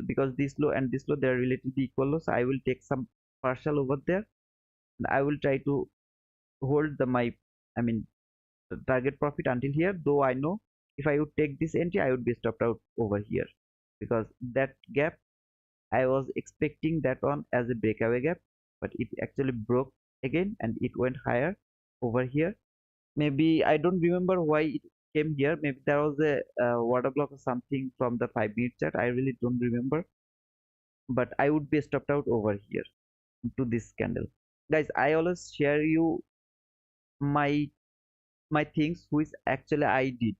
because this low and this low, they are relatively equal low, so I will take some partial over there, and I will try to hold the my, I mean, the target profit until here. Though I know if I would take this entry, I would be stopped out over here, because that gap, I was expecting that one as a breakaway gap, but it actually broke again and it went higher over here. Maybe I don't remember why it came here. Maybe there was a water block or something from the 5 minute chart. I really don't remember, but I would be stopped out over here to this candle. Guys, I always share you my things which actually I did.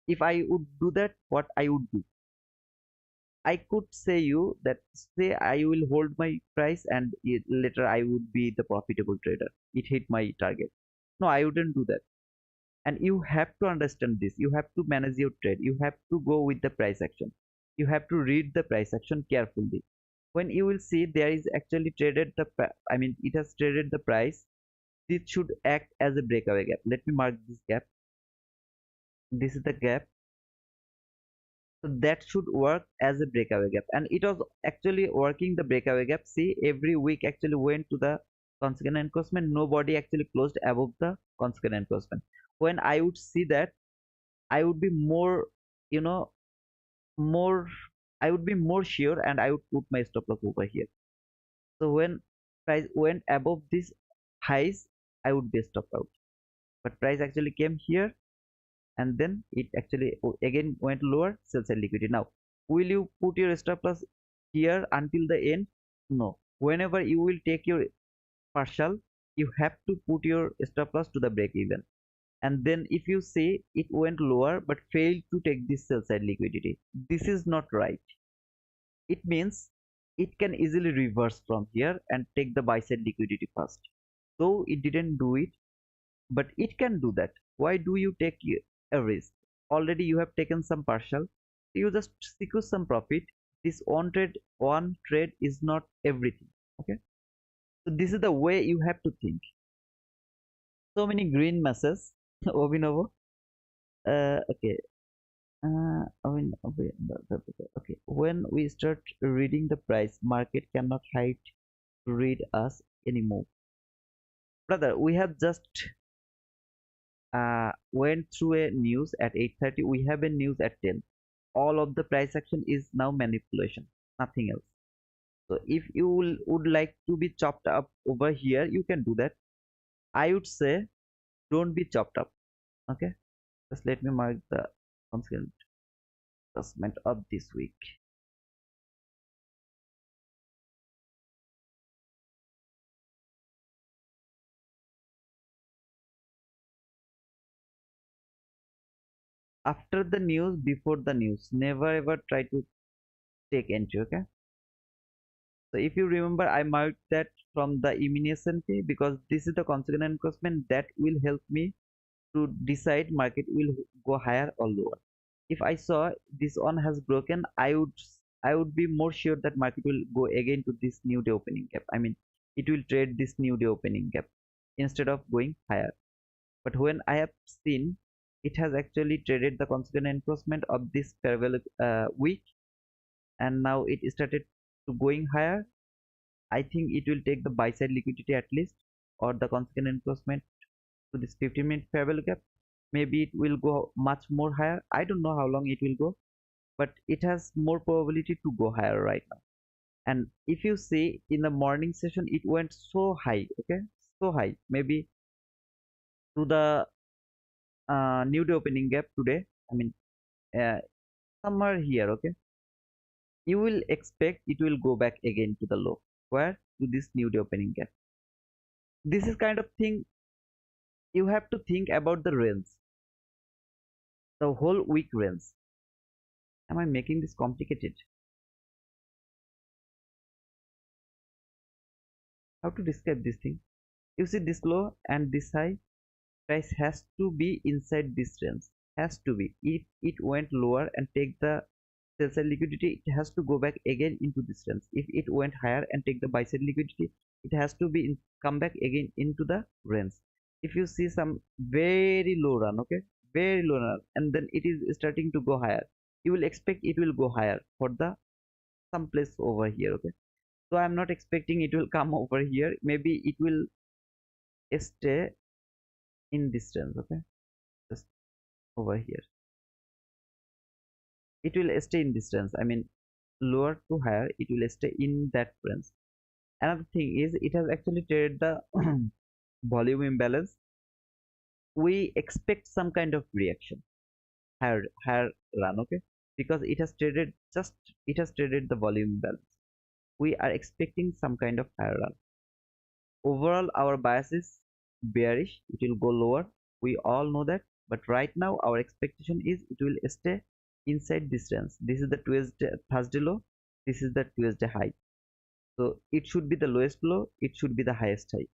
If I would do that, what I would do? I could say you that, say I will hold my price and later I would be the profitable trader. It hit my target. No, I wouldn't do that. And you have to understand this. You have to manage your trade. You have to go with the price action. You have to read the price action carefully. When you will see there is actually traded the, I mean, it has traded the price. This should act as a breakaway gap. Let me mark this gap. This is the gap. So that should work as a breakaway gap, and it was actually working the breakaway gap. See, every week actually went to the consequent encroachment. Nobody actually closed above the consequent encroachment. When I would see that, I would be more, you know, more, I would be more sure, and I would put my stop loss over here. So when price went above this highs, I would be stopped out. But price actually came here, and then it actually again went lower, sell side liquidity. Now, will you put your stop loss here until the end? No. Whenever you will take your partial, you have to put your stop loss to the break even. And then if you say it went lower but failed to take this sell side liquidity, this is not right. It means it can easily reverse from here and take the buy side liquidity first. Though it didn't do it, but it can do that. Why do you take a risk? Already you have taken some partial, you just secure some profit. This one trade is not everything. Okay, so this is the way you have to think. So many green masses. Obinovo. Okay. Okay, when we start reading the price, market cannot hide to read us anymore. Brother, we have just went through a news at 8:30. We have a news at 10. All of the price action is now manipulation, nothing else. So if you would like to be chopped up over here, you can do that. I would say don't be chopped up. Okay, just let me mark the consequent adjustment of this week. After the news, before the news, never ever try to take entry. Okay, so if you remember, I marked that from the elimination fee because this is the consequent encroachment that will help me to decide market will go higher or lower. If I saw this one has broken, I would be more sure that market will go again to this new day opening gap. I mean, it will trade this new day opening gap instead of going higher. But when I have seen it has actually traded the consequent encroachment of this fair value week, and now it started to going higher, I think it will take the buy side liquidity at least, or the consequent encroachment to this 15-minute fair value gap. Maybe it will go much more higher. I don't know how long it will go, but it has more probability to go higher right now. And if you see in the morning session, it went so high, okay, so high, maybe to the new day opening gap today. I mean, uh, somewhere here, okay. You will expect it will go back again to the low, where to this new day opening gap. This is kind of thing you have to think about the range, the whole week range. Am I making this complicated? How to describe this thing? You see this low and this high, price has to be inside this range. Has to be. If it went lower and take the sell side liquidity, it has to go back again into this range. If it went higher and take the buy side liquidity, it has to be come back again into the range. If you see some very low run, okay, very low run, and then it is starting to go higher, you will expect it will go higher for the some place over here, okay. So I'm not expecting it will come over here. Maybe it will stay in this range, okay, just over here. It will stay in this range. I mean, lower to higher, it will stay in that range. Another thing is it has actually traded the volume imbalance. We expect some kind of reaction, higher run, okay, because it has traded the volume imbalance. We are expecting some kind of higher run. Overall, our bias is bearish. It will go lower. We all know that. But right now, our expectation is it will stay inside this range. This is the Thursday low. This is the Tuesday high. So it should be the lowest low. It should be the highest high.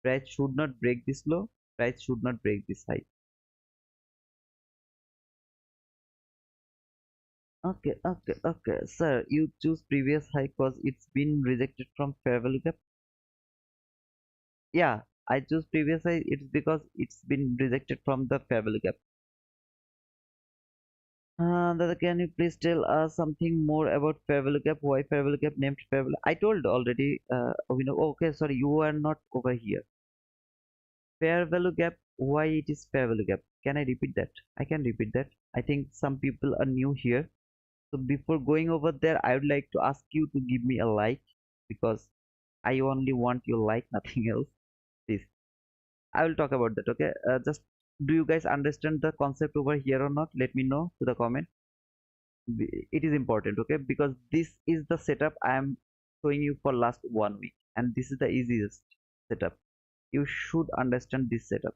Price should not break this low. Price should not break this high. Okay, okay, okay. Sir, you choose previous high because it's been rejected from fair value gap. Yeah, I choose previous high. It's because it's been rejected from the fair value gap. Dada, can you please tell us something more about fair value gap? Why fair value gap named fair value? I told already. Okay, sorry, you are not over here. Fair value gap. Why it is fair value gap? Can I repeat that? I can repeat that. I think some people are new here. So before going over there, I would like to ask you to give me a like because I only want your like, nothing else. Please. I will talk about that. Okay. Just do you guys understand the concept over here or not? Let me know to the comment. It is important, okay, because this is the setup I am showing you for last 1 week, and this is the easiest setup. You should understand this setup.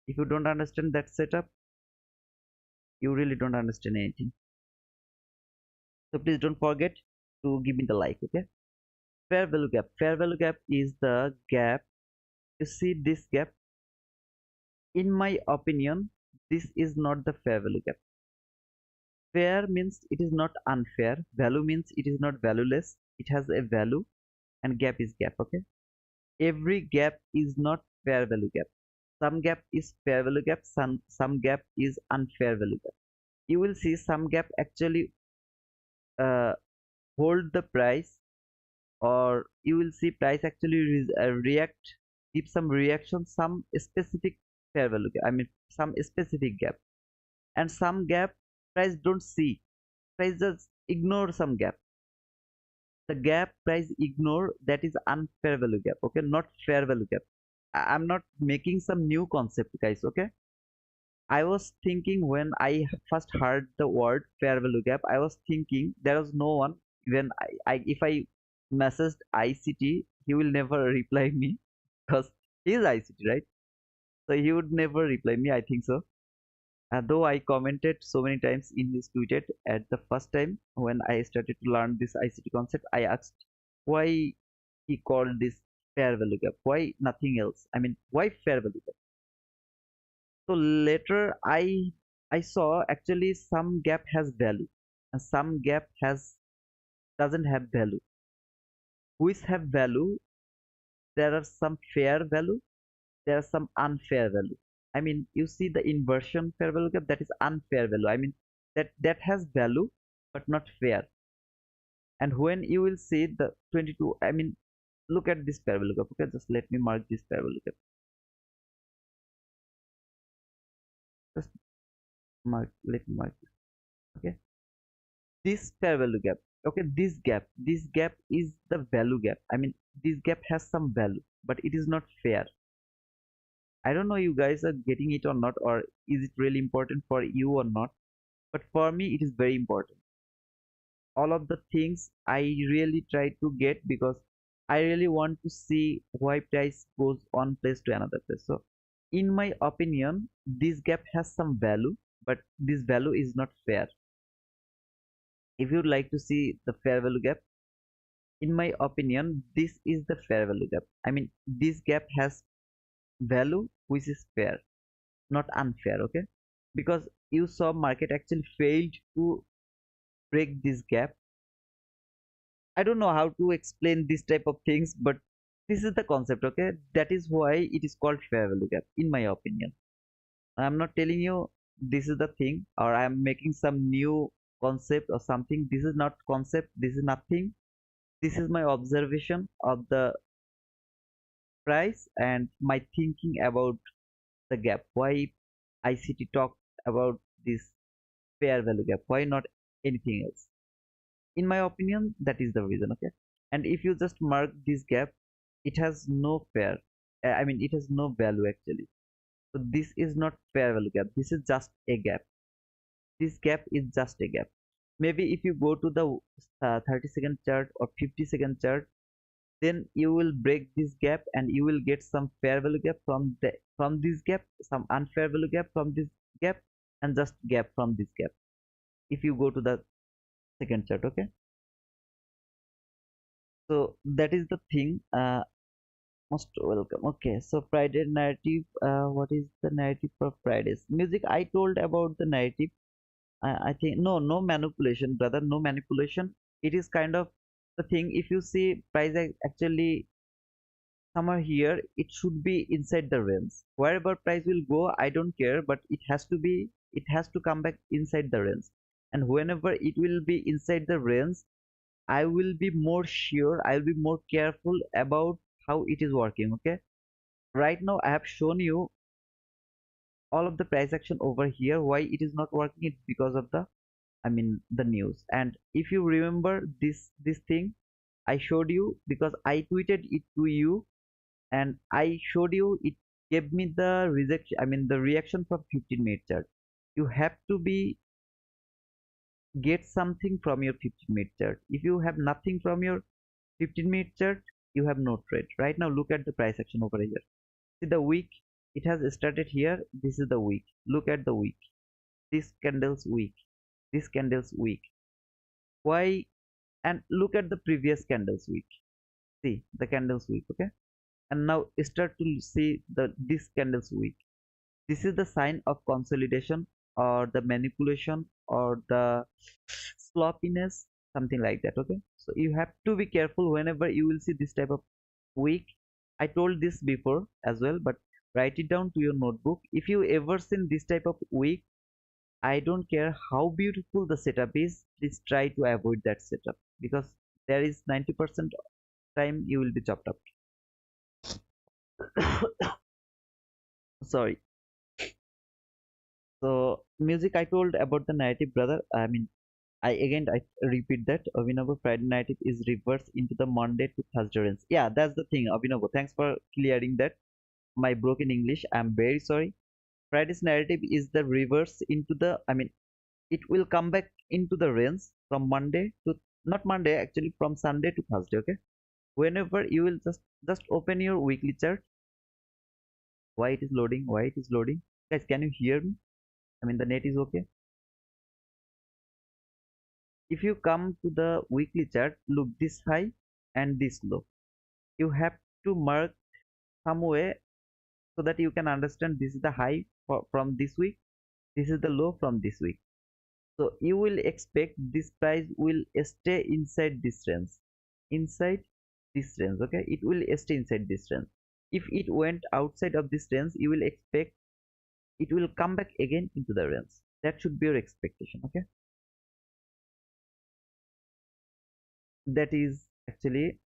If you don't understand that setup, you really don't understand anything. So please don't forget to give me the like, okay. Fair value gap is the gap. You see this gap? In my opinion, this is not the fair value gap. Fair means it is not unfair. Value means it is not valueless. It has a value, and gap is gap, okay. Every gap is not fair value gap. Some gap is fair value gap, some gap is unfair value gap. You will see some gap actually uh, hold the price, or you will see price actually react, give some reaction, some specific fair value gap, I mean some specific gap, and some gap price don't see, price just ignore some gap. The gap price ignore, that is unfair value gap, okay, not fair value gap. I'm not making some new concept, guys, okay. I was thinking when I first heard the word fair value gap, I was thinking there was no one. When if I messaged ICT, he will never reply me because he is ICT, right? So he would never reply me, I think so. Though I commented so many times in his tweeted at the first time when I started to learn this ICT concept, I asked why he called this fair value gap, why nothing else? I mean, why fair value gap? So later I saw actually some gap has value and some gap has doesn't have value. Which have value, there are some fair value, there are some unfair value. I mean, you see the inversion fair value gap, that is unfair value. I mean, that has value but not fair. And when you will see the 22, I mean, look at this fair value gap. Okay, just let me mark this fair value gap. Just let me mark this. Okay, this fair value gap, okay, this gap is the value gap. I mean, this gap has some value but it is not fair. I don't know you guys are getting it or not, or is it really important for you or not, but for me it is very important. All of the things I really try to get because I really want to see why price goes one place to another place. So in my opinion, this gap has some value but this value is not fair. If you'd like to see the fair value gap, in my opinion, this is the fair value gap. I mean, this gap has value which is fair, not unfair, okay. Because you saw market actually failed to break this gap. I don't know how to explain this type of things, but this is the concept, okay. That is why it is called fair value gap, in my opinion. I'm not telling you this is the thing, or I'm making some new concept or something. This is not concept, this is nothing. This is my observation of the price and my thinking about the gap. Why ICT talked about this fair value gap? Why not anything else? In my opinion, that is the reason. Okay, and if you just mark this gap, it has no fair. I mean, it has no value actually. So this is not fair value gap. This is just a gap. This gap is just a gap. Maybe if you go to the 30-second chart or 50-second chart, then you will break this gap and you will get some fair value gap from this gap, some unfair value gap from this gap, and just gap from this gap if you go to the second chart. Okay, so that is the thing. Most welcome. Okay, so Friday narrative, what is the narrative for Fridays music? I told about the narrative. I think no manipulation, brother, no manipulation. It is kind of the thing. If you see price actually somewhere here, it should be inside the range. Wherever price will go, I don't care, but it has to come back inside the range. And whenever it will be inside the range, I will be more sure, I'll be more careful about how it is working. Okay, right now I have shown you all of the price action over here. Why it is not working? It's because of the, I mean, the news. And if you remember this thing I showed you, because I tweeted it to you and I showed you, it gave me the rejection, I mean the reaction from 15-minute chart. You have to be get something from your 15-minute chart. If you have nothing from your 15-minute chart, you have no trade. Right now look at the price action over here. See the week, it has started here. This is the week. Look at the week. This candle's week. This candle's week. Why? And look at the previous candle's week. See the candle's week. Okay, and now start to see the this candle's week. This is the sign of consolidation or the manipulation or the sloppiness, something like that. Okay, so you have to be careful whenever you will see this type of week. I told this before as well, but write it down to your notebook. If you ever seen this type of week, I don't care how beautiful the setup is, please try to avoid that setup, because there is 90% time you will be chopped up. Sorry. So music, I told about the narrative, brother. I mean, I repeat that Abhinav, Friday narrative is reversed into the Monday to Thursday range. Yeah, that's the thing, Abhinav. Thanks for clearing that. My broken English. I'm very sorry. Friday's narrative is the reverse into the. I mean, it will come back into the range from Monday to, not Monday actually, from Sunday to Thursday. Okay. Whenever you will just open your weekly chart. Why it is loading? Why it is loading? Guys, can you hear me? I mean, the net is okay. If you come to the weekly chart, look this high and this low. You have to mark some way so that you can understand this is the high from this week, this is the low from this week. So you will expect this price will stay inside this range, inside this range. Okay, it will stay inside this range. If it went outside of this range, you will expect it will come back again into the range. That should be your expectation. Okay, that is actually,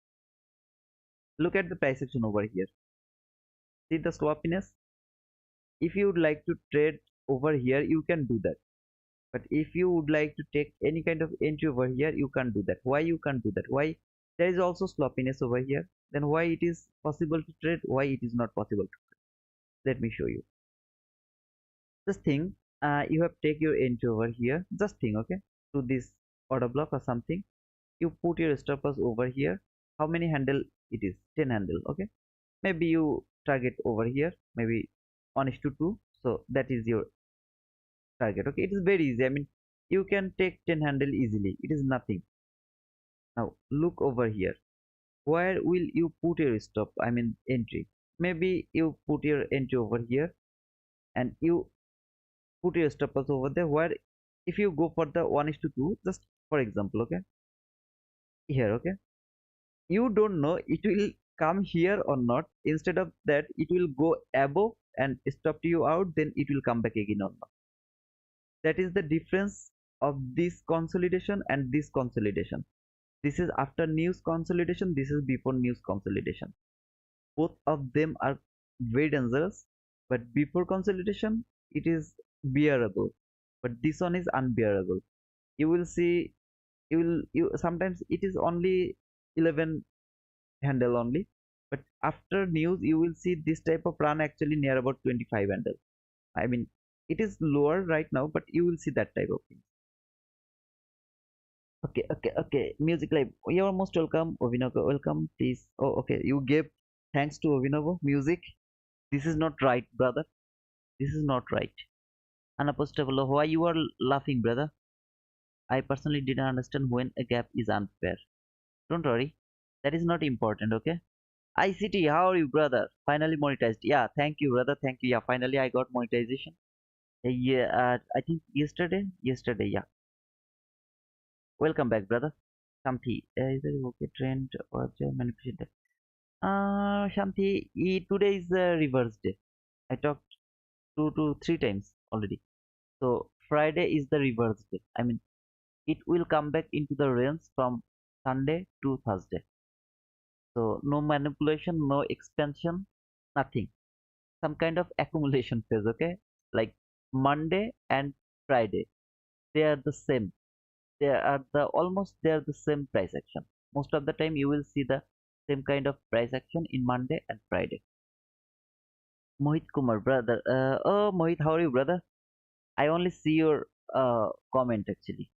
look at the price action over here. See the sloppiness. If you would like to trade over here, you can do that. But if you would like to take any kind of entry over here, you can't do that. Why you can't do that? Why? There is also sloppiness over here. Then why it is possible to trade? Why it is not possible to trade? Let me show you. Just think, you have take your entry over here. Just think, okay, to this order block or something. You put your stop loss over here. How many handle it is? 10 handle. Okay. Maybe you target over here. Maybe 1:2. So that is your target. Okay, it is very easy. I mean, you can take 10 handle easily. It is nothing. Now look over here. Where will you put your stop? I mean entry. Maybe you put your entry over here and you put your stop loss over there. Where if you go for the 1:2, just for example, okay, here, okay, you don't know it will come here or not. Instead of that, it will go above and stop you out. Then it will come back again or not. That is the difference of this consolidation and this consolidation. This is after news consolidation, this is before news consolidation. Both of them are very dangerous, but before consolidation it is bearable, but this one is unbearable. You will see, you sometimes it is only 11 handle only, but after news you will see this type of run actually near about 25 handle. I mean, it is lower right now, but you will see that type of thing. Okay, okay, okay. Music Live. You're most welcome, Ovinovo. Welcome, please. Oh, okay. You gave thanks to Ovinovo. Music. This is not right, brother. This is not right. Unapostable. Why you are laughing, brother? I personally didn't understand when a gap is unfair. Don't worry. That is not important, okay? ICT, how are you, brother? Finally monetized. Yeah, thank you, brother. Thank you. Yeah, finally I got monetization. Yeah, I think yesterday. Yesterday, yeah. Welcome back, brother. Shanti, is it okay? Trend or manipulation? Shanti, today is the reverse day. I talked 2 to 3 times already. So Friday is the reverse day. I mean, it will come back into the range from Sunday to Thursday. So no manipulation, no expansion, nothing. Some kind of accumulation phase. Okay, like Monday and Friday, they are the same. They are the same price action. Most of the time, you will see the same kind of price action in Monday and Friday. Mohit Kumar, brother. Oh, Mohit, how are you, brother? I only see your comment actually.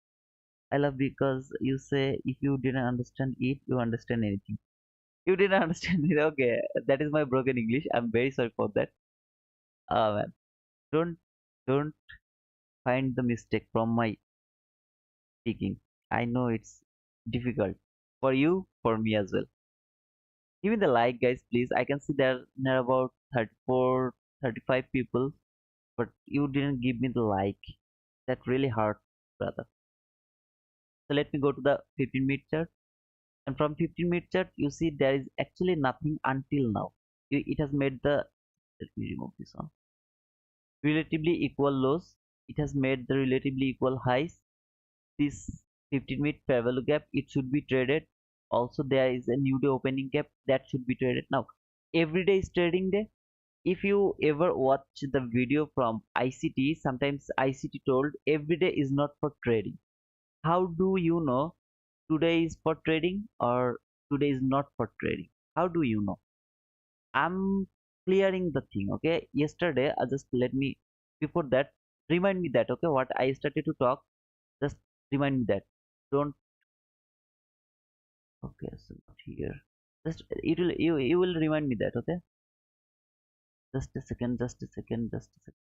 I love because you say if you didn't understand it, you understand anything. You didn't understand it. Okay, that is my broken English. I'm very sorry for that. Man, don't don't find the mistake from my speaking. I know it's difficult for you, for me as well. Give me the like, guys, please. I can see there are about 34, 35 people, but you didn't give me the like. That really hurt, brother. So let me go to the 15-minute chart. And from 15-minute chart, you see there is actually nothing until now. It has made the, let me remove this one, relatively equal lows. It has made the relatively equal highs. This 15-minute fair value gap, it should be traded. Also, there is a new day opening gap that should be traded. Now, every day is trading day. If you ever watch the video from ICT, sometimes ICT told every day is not for trading. How do you know today is for trading or today is not for trading? How do you know? I'm clearing the thing, okay? Yesterday, just let me, before that, remind me that, okay? What I started to talk, just remind me that. Don't, okay, so not here. Just, you will remind me that, okay? Just a second, just a second, just a second.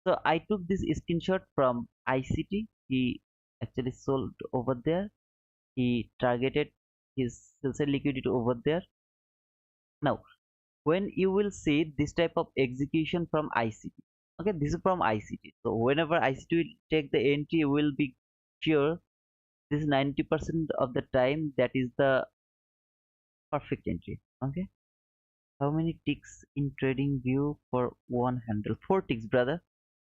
So I took this screenshot from ICT. He actually sold over there. He targeted his sell side liquidity over there. Now, when you will see this type of execution from ICT, okay, this is from ICT. So whenever ICT will take the entry, you will be sure this is 90% of the time that is the perfect entry. Okay, how many ticks in trading view for one handle? 4 ticks, brother.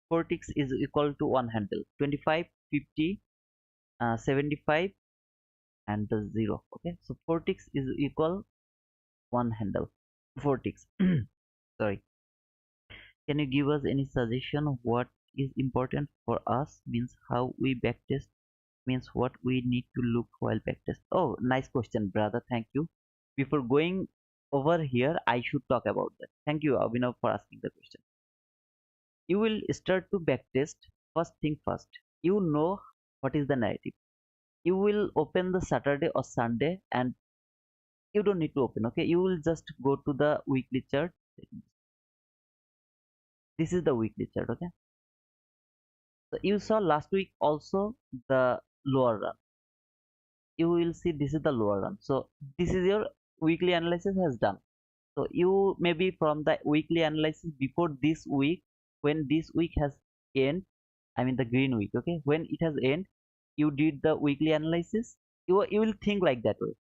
4 ticks is equal to one handle. 25, 50, 75, and the 0. Okay, so 4 ticks is equal one handle. 4 ticks. Sorry. Can you give us any suggestion of what is important for us? Means how we backtest, means what we need to look while backtest. Oh, nice question, brother. Thank you. Before going over here, I should talk about that. Thank you, Abhinav, for asking the question. You will start to backtest. First thing first, you know what is the narrative. You will open the Saturday or Sunday, and you don't need to open. Okay, you will just go to the weekly chart. This is the weekly chart. Okay, so you saw last week also the lower run. You will see this is the lower run. So this is your weekly analysis has done. So you maybe from the weekly analysis before this week, when this week has end, I mean the green week, okay, when it has end, you did the weekly analysis. You will think like that way.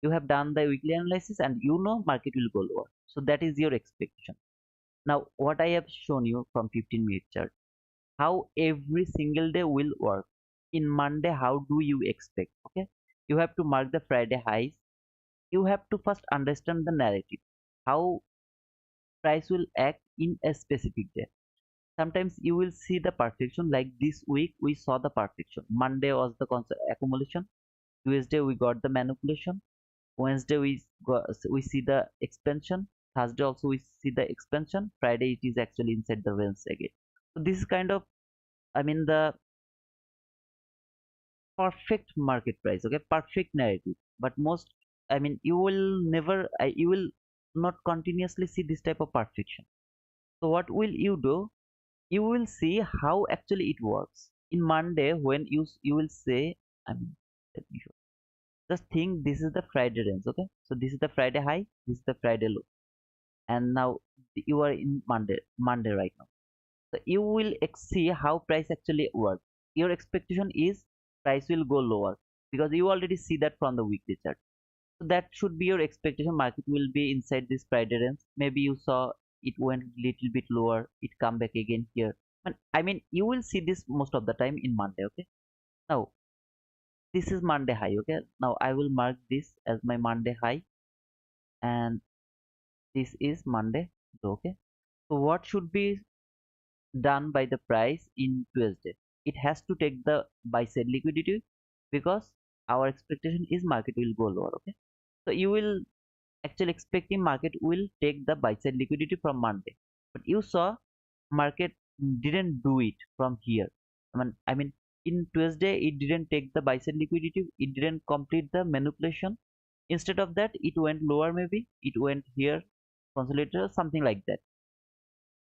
You have done the weekly analysis and you know market will go lower. So that is your expectation. Now what I have shown you from 15-minute chart, how every single day will work. In Monday, how do you expect? Okay, you have to mark the Friday highs. You have to first understand the narrative, how price will act in a specific day. Sometimes you will see the perfection, like this week we saw the perfection. Monday was the accumulation. Tuesday we got the manipulation. Wednesday we see the expansion. Thursday also we see the expansion. Friday it is actually inside the range again. So this is kind of, I mean, the perfect market price, okay, perfect narrative. But most, I mean, you will never, you will not continuously see this type of perfection. So what will you do? You will see how actually it works in Monday. When you will say, I mean, let me show. Just think this is the Friday range, okay, so this is the Friday high, this is the Friday low, and now you are in Monday right now. So you will see how price actually works. Your expectation is price will go lower because you already see that from the weekly chart. So that should be your expectation. Market will be inside this Friday range. Maybe you saw it went little bit lower, it come back again here. And I mean, you will see this most of the time in Monday. Okay. Now this is Monday high. Okay. Now I will mark this as my Monday high, and this is Monday low. Okay. So what should be done by the price in Tuesday? It has to take the buy side liquidity because our expectation is market will go lower. Okay. So you will actually expecting market will take the buy side liquidity from Monday, but you saw market didn't do it from here. I mean in Tuesday it didn't take the buy side liquidity, it didn't complete the manipulation. Instead of that, it went lower, maybe it went here, consolidated or something like that.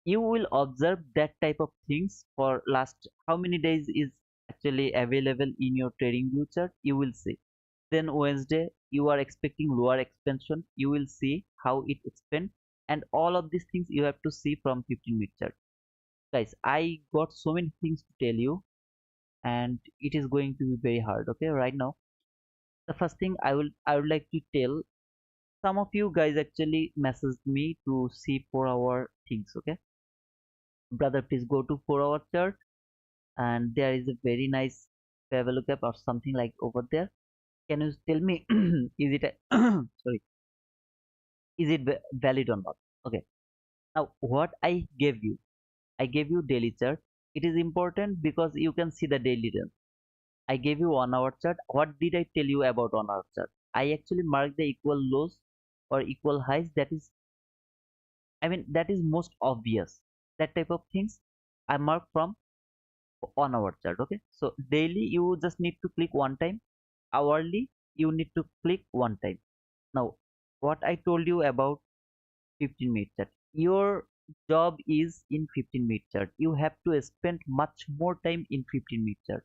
You will observe that type of things for last how many days is actually available in your trading view chart. You will see. Then Wednesday you are expecting lower expansion, you will see how it expand, and all of these things you have to see from 15-minute chart. Guys, I got so many things to tell you, and it is going to be very hard. Okay, right now the first thing I would like to tell, some of you guys actually messaged me to see 4-hour things. Okay, brother, please go to 4-hour chart, and there is a very nice level cap or something like over there. Can you tell me is it a sorry, Is it valid or not? Okay, now what I gave you daily chart. It is important because you can see the daily trend. I gave you 1 hour chart. What did I tell you about 1 hour chart? I actually marked the equal lows or equal highs. That is, I mean, that is most obvious. That type of things I mark from on our chart. Okay, so daily you just need to click one time. Hourly you need to click one time. Now, what I told you about 15-minute chart. Your job is in 15-minute chart. You have to spend much more time in 15-minute chart.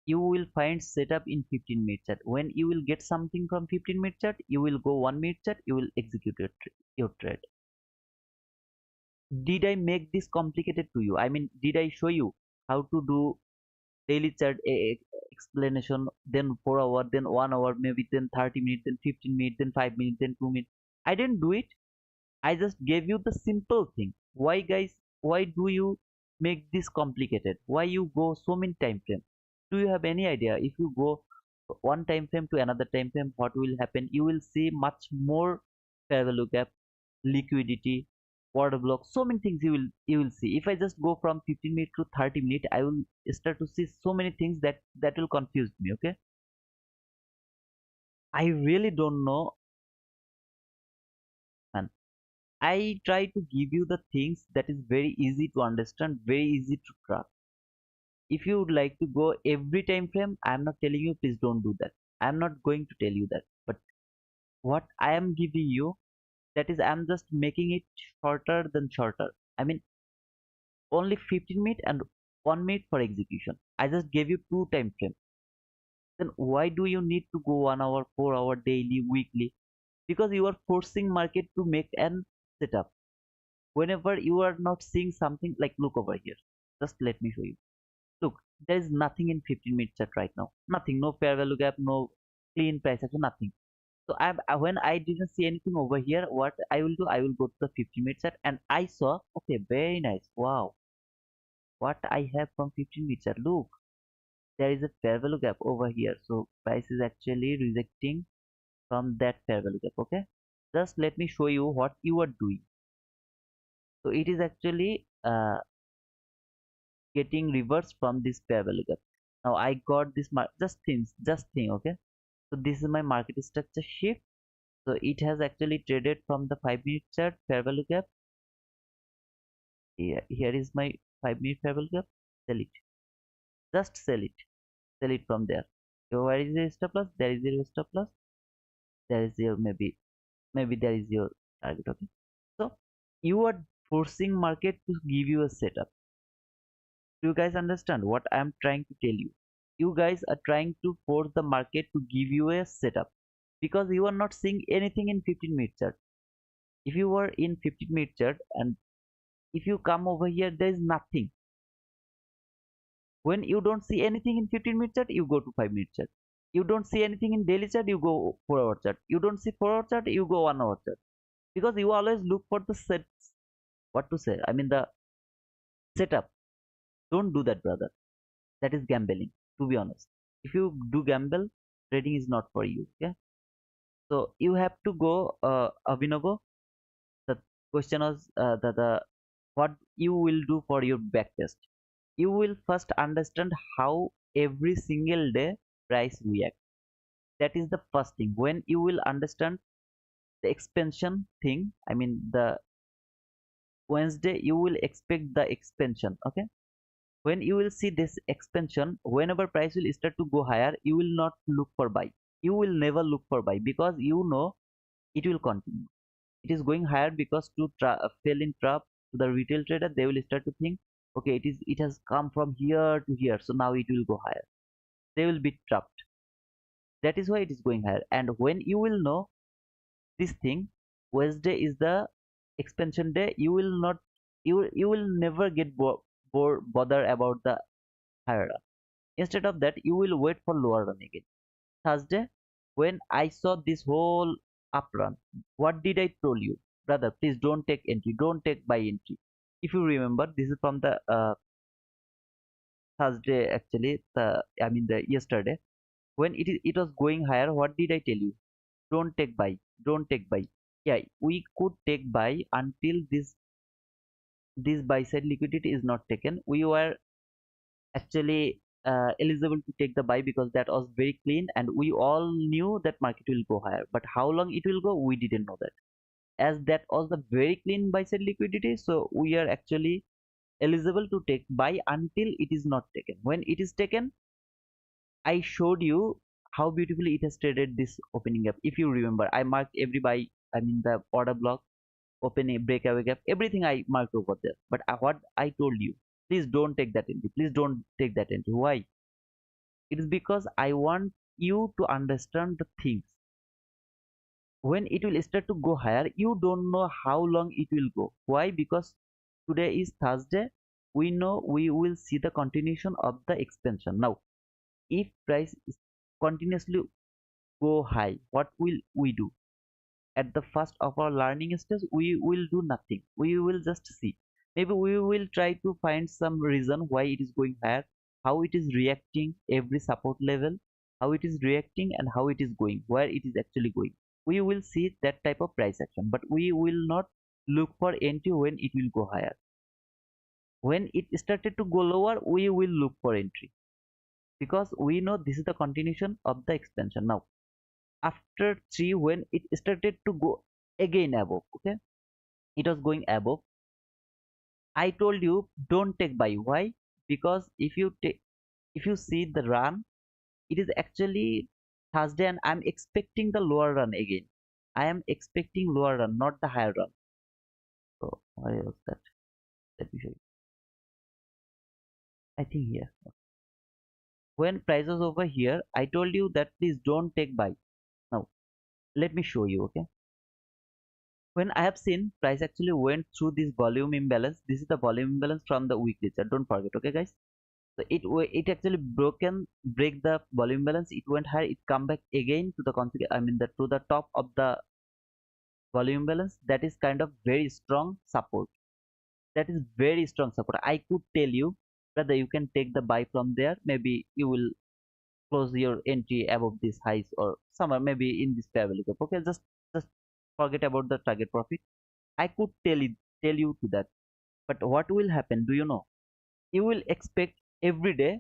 You will find setup in 15-minute chart. When you will get something from 15-minute chart, you will go 1 minute chart. You will execute your trade. Did I make this complicated to you? I mean, did I show you how to do daily chart explanation, then 4 hour, then 1 hour, maybe then 30 minutes, then 15 minutes, then 5 minutes, then 2 minutes? I didn't do it. I just gave you the simple thing. Why, guys? Why do you make this complicated? Why you go so many time frame? Do you have any idea? If you go one time frame to another time frame, what will happen? You will see much more fair value gap, liquidity, order block, so many things you will see. If I just go from 15 minutes to 30 minutes, I will start to see so many things that will confuse me. Okay, I really don't know, man. I try to give you the things that is very easy to understand, very easy to track. If you would like to go every time frame, I am not telling you please don't do that. I am not going to tell you that. But what I am giving you, that is, I am just making it shorter than shorter. I mean, only 15 minutes and 1 minute for execution. I just gave you two time frames. Then why do you need to go 1 hour, 4 hour, daily, weekly? Because you are forcing market to make an setup. Whenever you are not seeing something, like look over here, just let me show you. Look, there is nothing in 15-minute chart right now. Nothing, no fair value gap, no clean price action, nothing. So when I didn't see anything over here, what I will do, I will go to the 15-minute chart and I saw, okay, very nice, wow, what I have from 15-minute chart. Look, there is a fair value gap over here, so price is actually rejecting from that fair value gap. Okay, just let me show you what you are doing. So it is actually getting reversed from this fair value gap. Now I got this just think. Okay, so this is my market structure shift. So it has actually traded from the 5-minute chart fair value gap. Here is my 5-minute fair value gap. Sell it, just sell it from there. So where is the stop loss? There is your stop loss. There is your, maybe there is your target. Okay, so you are forcing market to give you a setup. Do you guys understand what I am trying to tell you? You guys are trying to force the market to give you a setup because you are not seeing anything in 15-minute chart. If you were in 15-minute chart and if you come over here, there is nothing. When you don't see anything in 15-minute chart, you go to 5-minute chart. You don't see anything in daily chart, you go 4-hour chart. You don't see 4-hour chart, you go 1-hour chart. Because you always look for the sets. What to say? I mean the setup. Don't do that, brother. That is gambling, to be honest. If you do gamble, trading is not for you. Okay, so you have to go, Abhinav. The question was the what you will do for your back test. You will first understand how every single day price react. That is the first thing. When you will understand the expansion thing, I mean the Wednesday, you will expect the expansion. Okay, when you will see this expansion, whenever price will start to go higher, you will not look for buy. You will never look for buy because you know it will continue. It is going higher because to fail in trap to the retail trader, they will start to think, okay, it has come from here to here, so now it will go higher. They will be trapped. That is why it is going higher. And when you will know this thing, Wednesday is the expansion day, you will not, you will never get bother about the higher run. Instead of that, you will wait for lower run again. Thursday, when I saw this whole up run, what did I tell you? Brother, please don't take entry, don't take buy entry. If you remember, this is from the Thursday actually, I mean the yesterday. When it was going higher, what did I tell you? Don't take buy, don't take buy. Yeah, we could take buy until this buy side liquidity is not taken. We were actually eligible to take the buy because that was very clean, and we all knew that market will go higher, but how long it will go we didn't know that, as that was the very clean buy side liquidity. So we are actually eligible to take buy until it is not taken. When it is taken, I showed you how beautifully it has traded this opening gap. If you remember, I marked every buy, I mean the order block, open a breakaway gap, everything I marked over there. But what I told you, please don't take that entry, please don't take that entry. Why? It is because I want you to understand the things. When it will start to go higher, you don't know how long it will go. Why? Because today is Thursday, we know we will see the continuation of the expansion. Now if price is continuously go high, what will we do? At the first of our learning stage, we will do nothing, we will just see. Maybe we will try to find some reason why it is going higher, how it is reacting every support level, how it is reacting, and how it is going, where it is actually going. We will see that type of price action, but we will not look for entry when it will go higher. When it started to go lower, we will look for entry, because we know this is the continuation of the expansion. Now after 3, when it started to go again above, okay, it was going above, I told you don't take buy. Why? Because if you see the run, it is actually Thursday, and I'm expecting the lower run again. I am expecting lower run, not the higher run. So where was that? Let me show you. I think here. When price was over here, I told you that please don't take buy. Now let me show you, okay. When I have seen price actually went through this volume imbalance, this is the volume imbalance from the weekly chart. Don't forget, okay, guys. So it actually break the volume balance. It went higher. It come back again to the I mean the to the top of the volume balance. That is kind of very strong support. That is very strong support. I could tell you whether you can take the buy from there. Maybe you will close your entry above this highs or somewhere maybe in this fair value gap. Okay, just forget about the target profit. I could tell you to that. But what will happen? Do you know? You will expect every day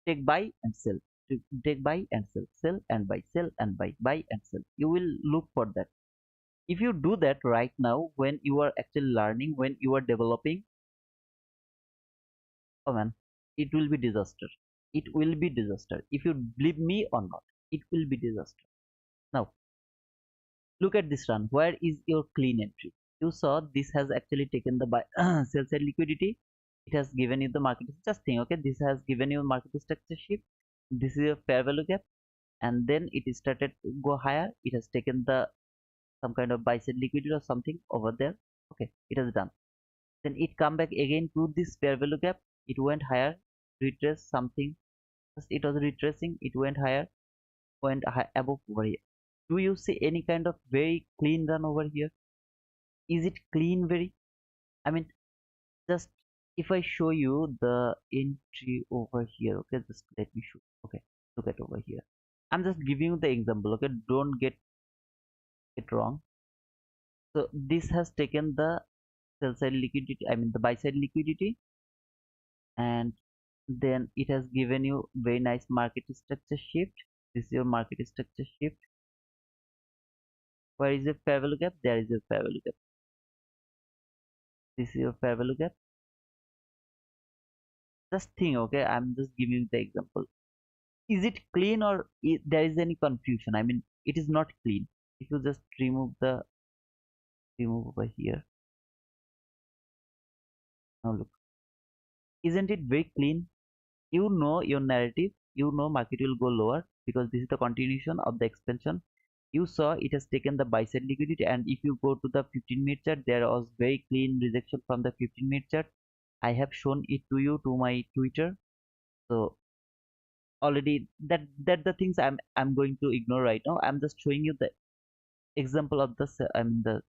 take buy and sell, take buy and sell, sell and buy, sell and buy and sell. You will look for that. If you do that right now, when you are actually learning, when you are developing, oh man, it will be disaster. It will be disaster. If you believe me or not, it will be disaster. Now look at this run. Where is your clean entry? You saw this has actually taken the buy sell side liquidity. It has given you the market. Just think, okay, this has given you market structure shift. This is a fair value gap, and then it started to go higher. It has taken the some kind of buy side liquidity or something over there. Okay, it has done. Then it come back again to this fair value gap. It went higher, retrace something. Just it was retracing. It went higher, went high above over here. Do you see any kind of very clean run over here? Is it clean very? I mean, just if I show you the entry over here, okay, just let me show. Okay, look at over here. I'm just giving you the example, okay, don't get it wrong. So this has taken the sell side liquidity, I mean the buy side liquidity, and then it has given you very nice market structure shift. This is your market structure shift. Where is your fair value gap? There is your fair value gap. This is your fair value gap. Just think, okay, I'm just giving you the example. Is it clean, or there is any confusion? I mean, it is not clean. If you just remove over here, now look, isn't it very clean? You know your narrative, you know market will go lower because this is the continuation of the expansion. You saw it has taken the buy side liquidity, and if you go to the 15-minute chart, there was very clean rejection from the 15-minute chart. I have shown it to you to my Twitter. So already that the things I'm going to ignore right now. I'm just showing you the example of the I mean the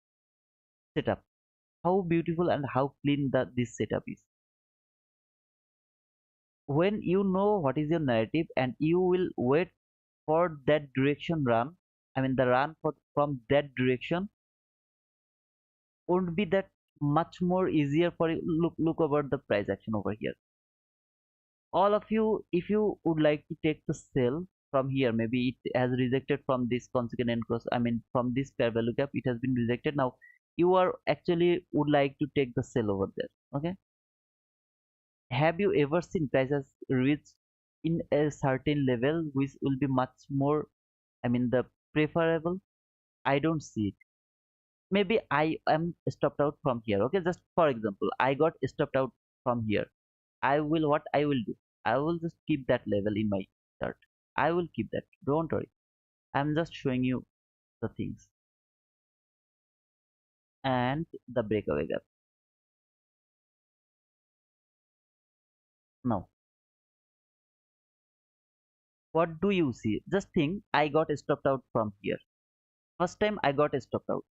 setup, how beautiful and how clean that this setup is. When you know what is your narrative and you will wait for that direction run, I mean the run from that direction, won't be that much more easier for you. Look over the price action over here. All of you, if you would like to take the sell from here, maybe it has rejected from this consequent and cross, I mean from this fair value gap, it has been rejected. Now you are actually would like to take the sell over there. Okay, have you ever seen prices reach in a certain level which will be much more, I mean the preferable? I don't see it. Maybe I am stopped out from here. Okay, just for example, I got stopped out from here. What I will do, I will just keep that level in my chart. I will keep that, don't worry. I'm just showing you the things. And the breakaway gap. Now what do you see? Just think, I got stopped out from here. First time I got stopped out,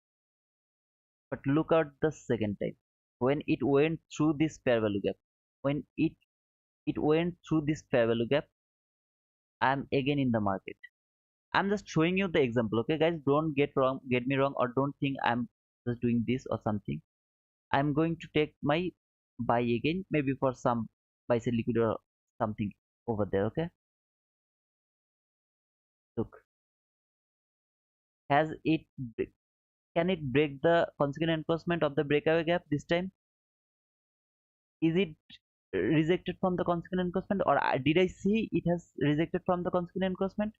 but look at the second time when it went through this fair value gap. When it went through this fair value gap, I'm again in the market. I'm just showing you the example. Okay guys, don't get me wrong, or don't think I'm just doing this or something. I'm going to take my buy again, maybe for some buy sell liquid or something over there. Okay, look, has it can it break the consequent encroachment of the breakaway gap this time? Is it rejected from the consequent encroachment, or did I see it has rejected from the consequent encroachment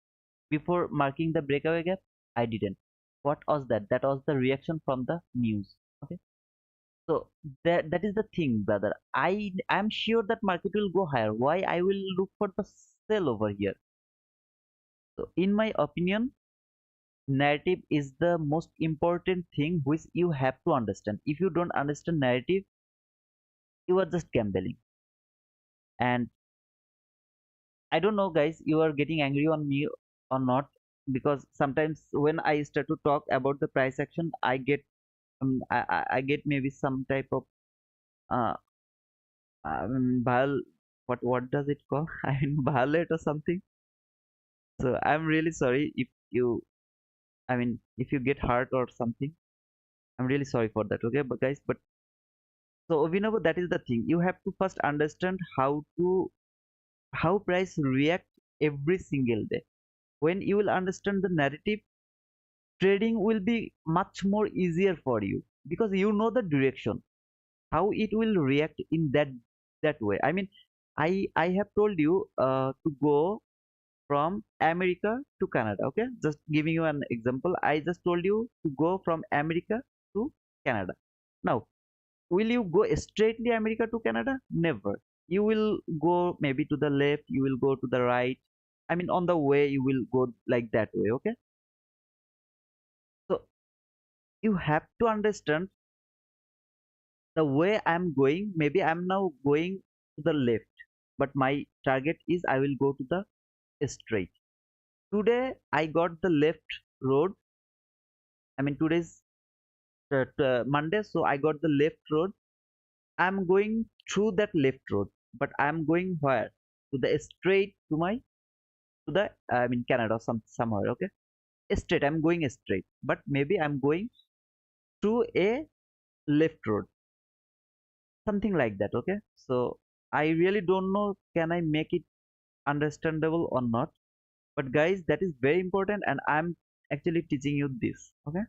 before marking the breakaway gap? I didn't. What was that? That was the reaction from the news. Okay, so that is the thing, brother. I'm sure that market will go higher. Why I will look for the sell over here? So in my opinion, narrative is the most important thing which you have to understand. If you don't understand narrative, you are just gambling. And I don't know, guys, you are getting angry on me or not, because sometimes when I start to talk about the price action, I get maybe some type of uh what does it call? I mean violate or something. So I'm really sorry if you, I mean if you get hurt or something. I'm really sorry for that. Okay, but guys, but so we know that is the thing. You have to first understand how price react every single day. When you will understand the narrative, trading will be much more easier for you, because you know the direction, how it will react in that way. I mean, I have told you to go from America to Canada. Okay, just giving you an example. I just told you to go from America to Canada. Now, will you go straightly America to Canada? Never. You will go maybe to the left, you will go to the right. I mean, on the way you will go like that way. Okay, so you have to understand the way I'm going. Maybe I'm now going to the left, but my target is I will go to the straight. Today I got the left road. I mean today's Monday, so I got the left road. I'm going through that left road, but I'm going where? To the straight to my to the I mean Canada, somewhere. Okay, straight. I'm going straight, but maybe I'm going through a left road, something like that. Okay, so I really don't know. Can I make it understandable or not? But guys, that is very important, and I'm actually teaching you this. Okay,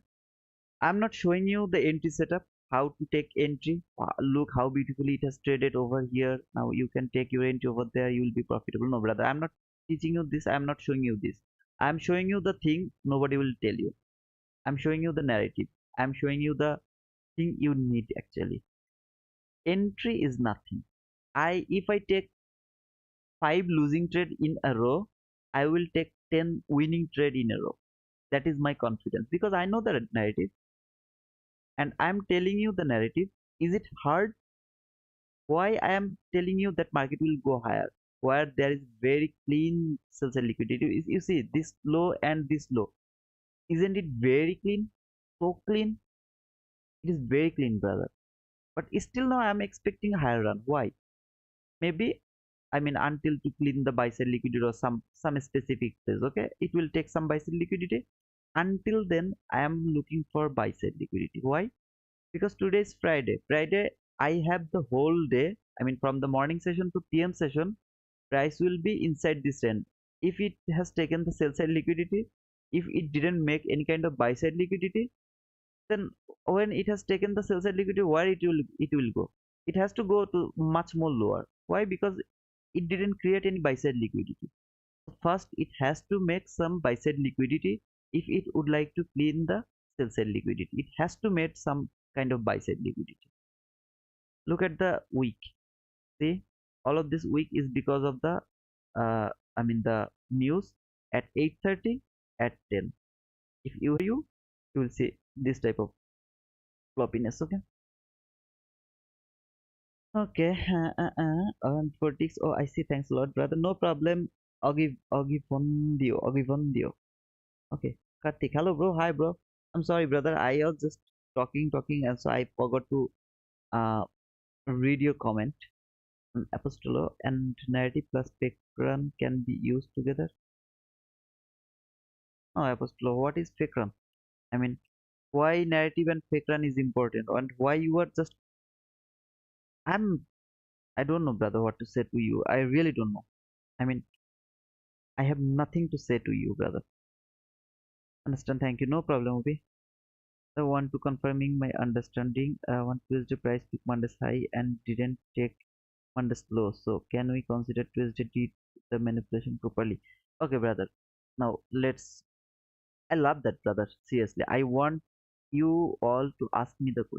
I'm not showing you the entry setup, how to take entry. Look how beautifully it has traded over here. Now you can take your entry over there, you will be profitable. No, brother, I'm not teaching you this. I'm not showing you this. I'm showing you the thing nobody will tell you. I'm showing you the narrative. I'm showing you the thing you need actually. Entry is nothing. If I take 5 losing trade in a row, I will take 10 winning trade in a row. That is my confidence, because I know the narrative, and I'm telling you the narrative. Is it hard? Why I am telling you that market will go higher, where there is very clean sales and liquidity? You see this low and this low, isn't it very clean? So clean. It is very clean, brother. But still now I'm expecting a higher run. Why? Maybe, I mean until to clean the buy side liquidity or some specific phase. Okay, it will take some buy side liquidity. Until then I am looking for buy side liquidity. Why? because today is Friday. Friday, I have the whole day. I mean, from the morning session to PM session, price will be inside this range. If it has taken the sell side liquidity, if it didn't make any kind of buy side liquidity, then when it has taken the sell side liquidity, where it will go? It has to go to much more lower. Why? Because it didn't create any buy side liquidity. First, it has to make some buy side liquidity if it would like to clean the sell side liquidity. It has to make some kind of buy side liquidity. Look at the week. See, all of this week is because of the the news at 8:30 at 10. If you will see this type of floppiness. Okay. Okay. And for ticks. Oh, I see. Thanks a lot, brother. No problem. Ogivondio. Okay. Kartik. Hello, bro. Hi, bro. I'm sorry, brother. I was just talking, and so I forgot to uh read your comment. Apostolo and narrative plus spectrum can be used together. Oh, Apostolo, what is spectrum? I mean, why narrative and spectrum is important, and why you are just. I don't know, brother, what to say to you. I really don't know. I mean, I have nothing to say to you, brother. Understand? Thank you. No problem, okay. I want to confirming my understanding. One Tuesday price peak Monday's high and didn't take Monday's low. So can we consider Tuesday did the manipulation properly? Okay, brother. Now let's. I love that, brother. Seriously, I want you all to ask me the question.